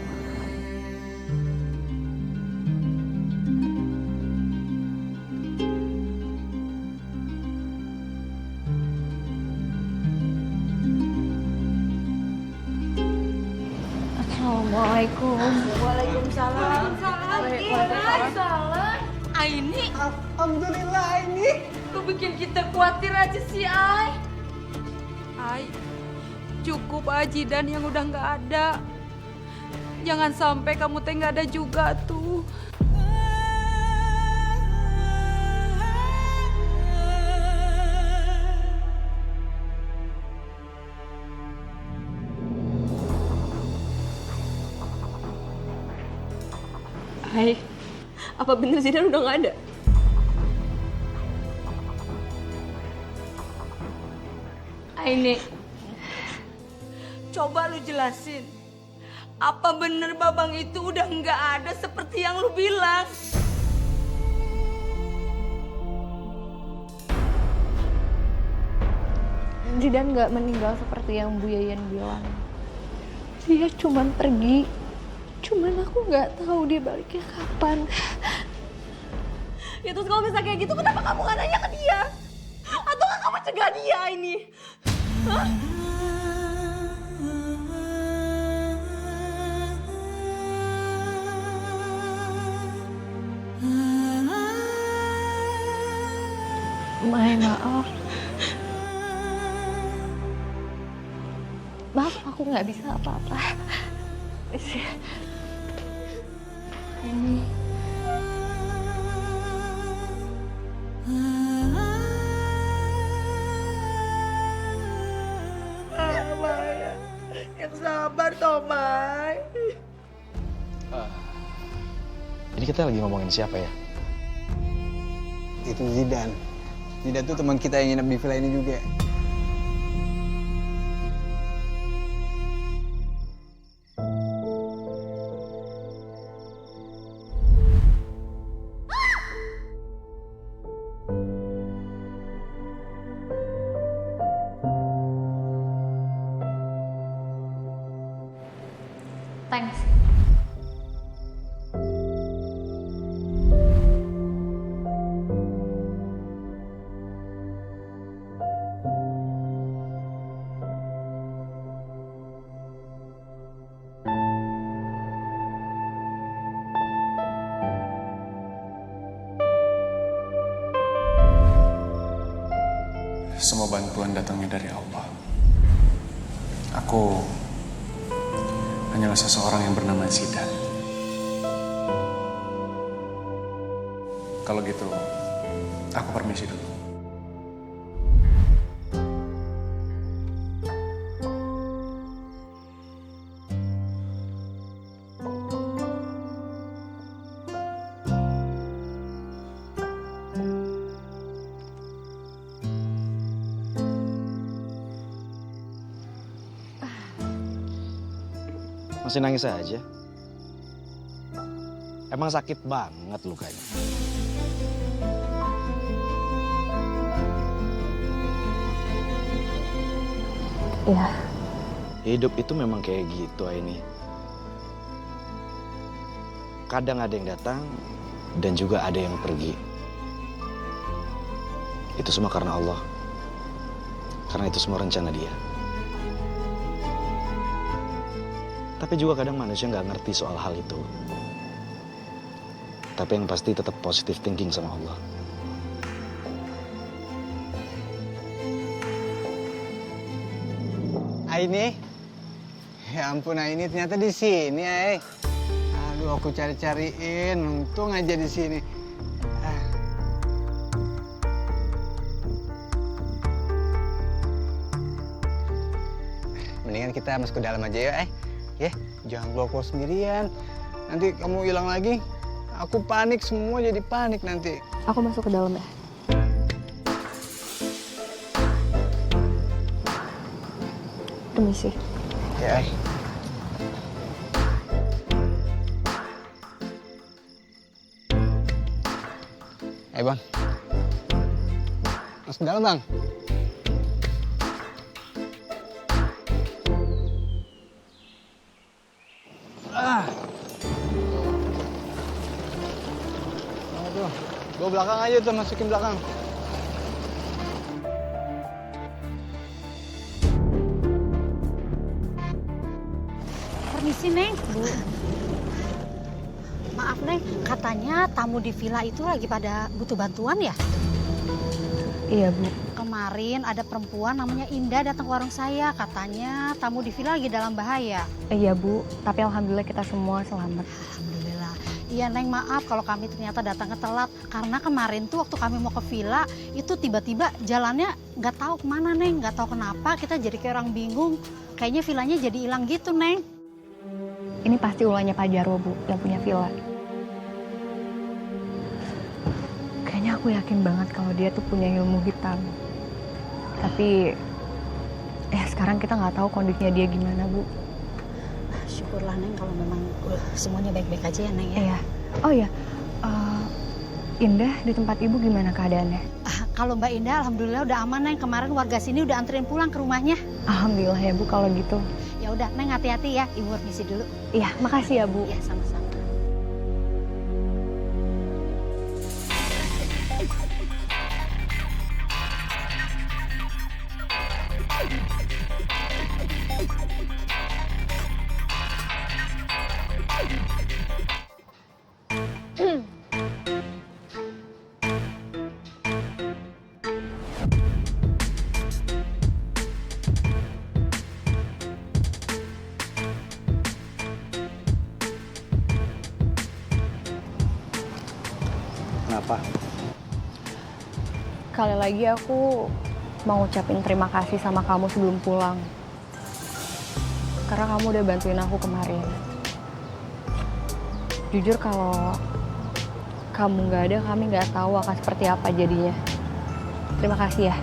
Assalamualaikum. Waalaikumsalam. Waalaikumsalam. Aini. Alhamdulillah ini. Lu bikin kita khawatir aja sih, Ai. Ai, cukup Ajidan yang udah nggak ada. Jangan sampai kamu teh nggak ada juga tuh. Hai, apa bener Zidan udah nggak ada? Aini, coba lu jelasin. Apa bener Babang itu udah nggak ada seperti yang lu bilang? Zidan nggak meninggal seperti yang Bu Yayan bilang. Dia cuman pergi. Cuman aku nggak tahu dia baliknya kapan. Ya terus kalau bisa kayak gitu kenapa kamu nggak nanya ke dia? Atau nggak kamu cegah dia ini? Hah? Mai, maaf. Maaf, aku nggak bisa apa-apa. Ini. Maya, yang sabar toh, Mai. Ini kita lagi ngomongin siapa ya? Itu Zidan. Zidan tuh teman kita yang nginep di villa ini juga. Thanks. Semua bantuan datangnya dari Allah. Aku hanyalah seseorang yang bernama Zidan. Kalau gitu, aku permisi dulu. Masih nangis aja? Emang sakit banget lukanya? Iya. Hidup itu memang kayak gitu, Aini. Kadang ada yang datang dan juga ada yang pergi. Itu semua karena Allah. Karena itu semua rencana Dia. Tapi juga kadang manusia nggak ngerti soal hal itu. Tapi yang pasti tetap positive thinking sama Allah. Aini, ya ampun Aini, ternyata di sini, Ai. Aduh, aku cari-cariin, untung aja di sini. Mendingan kita masuk ke dalam aja ya, Ya, jangan keluar sendirian. Nanti kamu hilang lagi, aku panik, semua jadi panik nanti. Aku masuk ke dalam ya. Permisi. Ya, Bang. Masuk ke dalam, Bang. Tuh, gua belakang aja tuh, masukin belakang. Permisi, Neng. Bu. Maaf, Neng. Katanya tamu di villa itu lagi pada butuh bantuan ya? Iya, Bu. Kemarin ada perempuan namanya Indah datang ke warung saya. Katanya tamu di villa lagi dalam bahaya. Iya, Bu. Tapi alhamdulillah kita semua selamat. Alhamdulillah. Iya, Neng, maaf kalau kami ternyata datangnya telat. Karena kemarin tuh waktu kami mau ke villa, itu tiba-tiba jalannya nggak tahu kemana, Neng. Nggak tahu kenapa, kita jadi kayak orang bingung. Kayaknya villanya jadi hilang gitu, Neng. Ini pasti ulahnya Pak Jarwo, Bu, yang punya villa. Kayaknya aku yakin banget kalau dia tuh punya ilmu hitam. Tapi, sekarang kita nggak tahu kondisinya dia gimana, Bu. Syukurlah, Neng, kalau memang semuanya baik-baik aja ya, Neng, ya. Iya. Oh iya, Indah di tempat Ibu gimana keadaannya? Kalau Mbak Indah, alhamdulillah udah aman, Neng. Kemarin warga sini udah anterin pulang ke rumahnya. Alhamdulillah ya, Bu, kalau gitu. Ya udah, Neng, hati-hati ya. Ibu permisi dulu. Iya, makasih ya, Bu. Iya, sama-sama. Kenapa? Sekali lagi aku mau ngucapin terima kasih sama kamu sebelum pulang. Karena kamu udah bantuin aku kemarin. Jujur kalau kamu nggak ada, kami nggak tahu akan seperti apa jadinya. Terima kasih ya.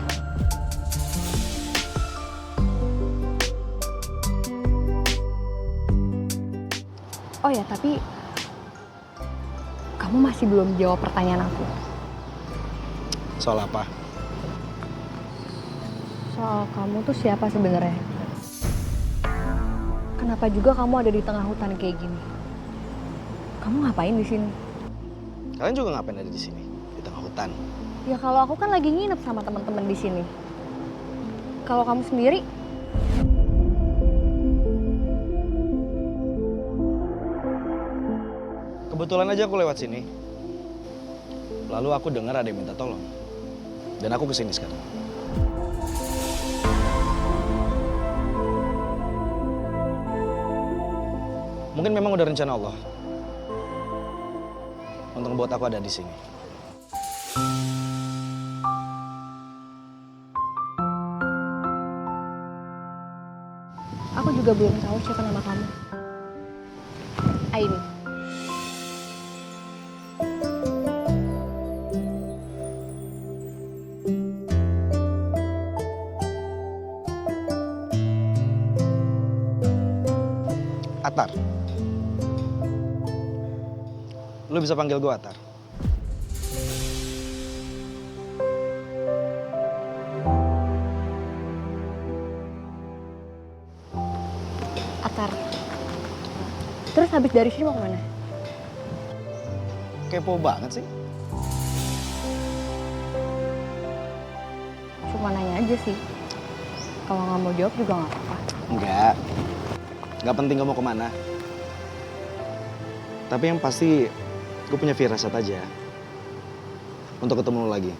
Oh ya, tapi kamu masih belum jawab pertanyaan aku. Soal apa? Soal kamu tuh siapa sebenarnya? Kenapa juga kamu ada di tengah hutan kayak gini? Kamu ngapain di sini? Kalian juga ngapain ada di sini, di tengah hutan? Ya kalau aku kan lagi nginep sama teman-teman di sini. Kalau kamu sendiri? Kebetulan aja aku lewat sini. Lalu aku dengar ada yang minta tolong. Dan aku kesini sekarang. Mungkin memang udah rencana Allah untuk membuat aku ada di sini. Aku juga belum tahu siapa nama kamu. Aini. Atar. Lu bisa panggil gue Atar. Atar. Terus habis dari sini mau kemana? Kepo banget sih. Cuma nanya aja sih. Kalau nggak mau jawab juga nggak apa-apa. Nggak penting kamu kemana. Tapi yang pasti gue punya firasat aja untuk ketemu lo lagi.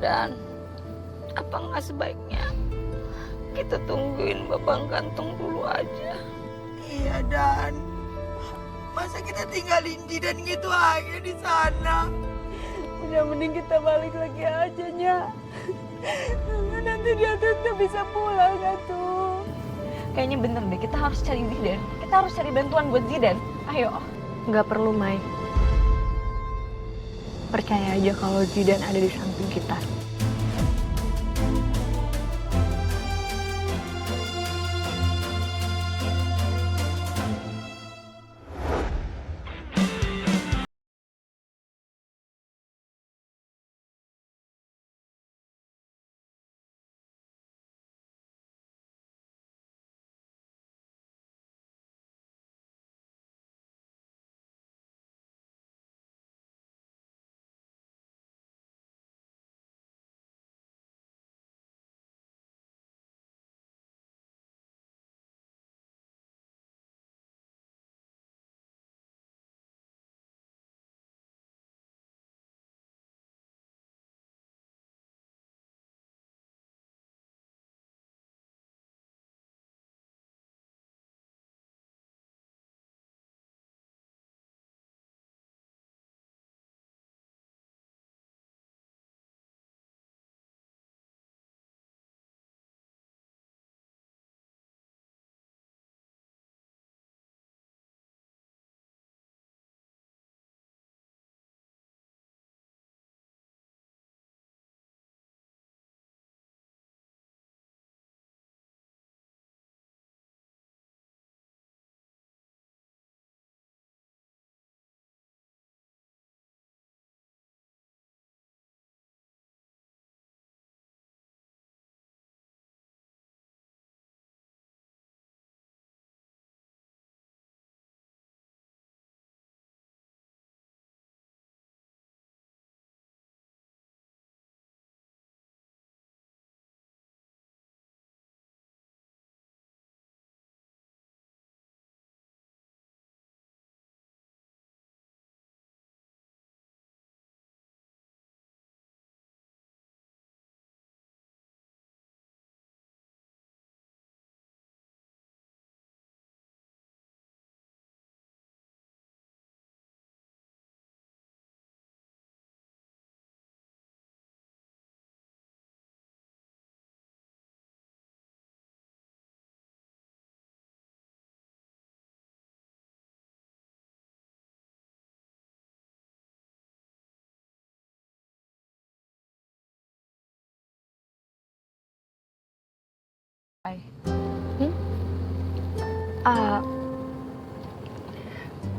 Dan apa nggak sebaiknya kita tungguin babang gantung dulu aja? Iya Dan, masa kita tinggalin Jidan gitu aja di sana? Udah mending kita balik lagi aja Nya. Nanti dia tuh bisa pulang gak tuh? Kayaknya bener deh, kita harus cari Zidan. Kita harus cari bantuan buat Zidan. Ayo. Nggak perlu, Mai. Percaya aja kalau Zidan ada di samping kita.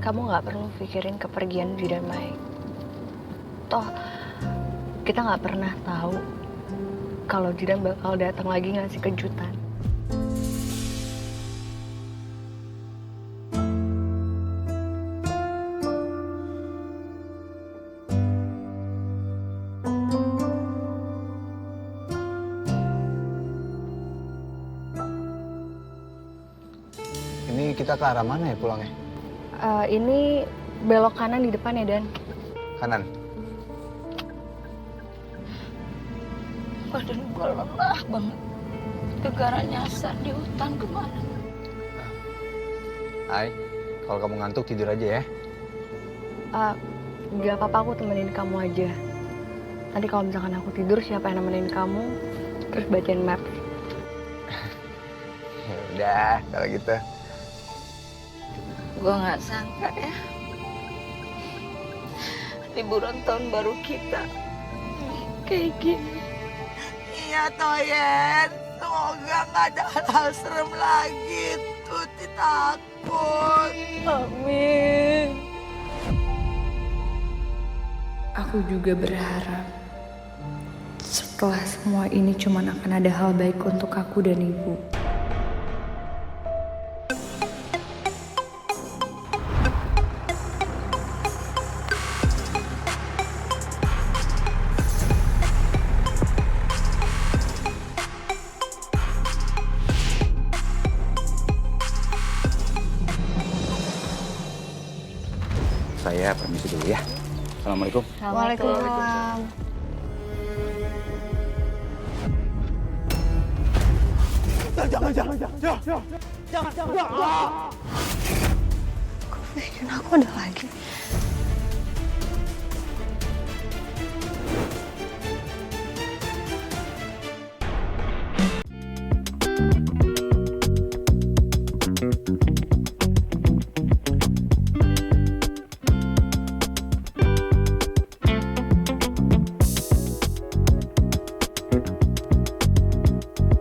Kamu nggak perlu pikirin kepergian Zidan Mai. Toh kita nggak pernah tahu kalau Zidan bakal datang lagi ngasih kejutan. kita ke arah mana ya pulangnya? Ini belok kanan di depan ya, Dan. Kanan. Badan gue lelah banget. Gegara nyasar di hutan kemana. Hai, kalau kamu ngantuk tidur aja ya. Gak apa-apa, aku temenin kamu aja. Nanti kalau misalkan aku tidur, siapa yang nemenin kamu? Terus bacain map. Ya udah, kalau gitu. Gue nggak sangka ya. Liburan tahun baru kita kayak gini. Iya Toyen, semoga nggak ada hal-hal serem lagi. Tuti takut. Amin. Aku juga berharap setelah semua ini cuma akan ada hal baik untuk aku dan ibu. Saya permisi dulu ya. Assalamualaikum. Waalaikumsalam. Jangan. Kok vision aku ada lagi?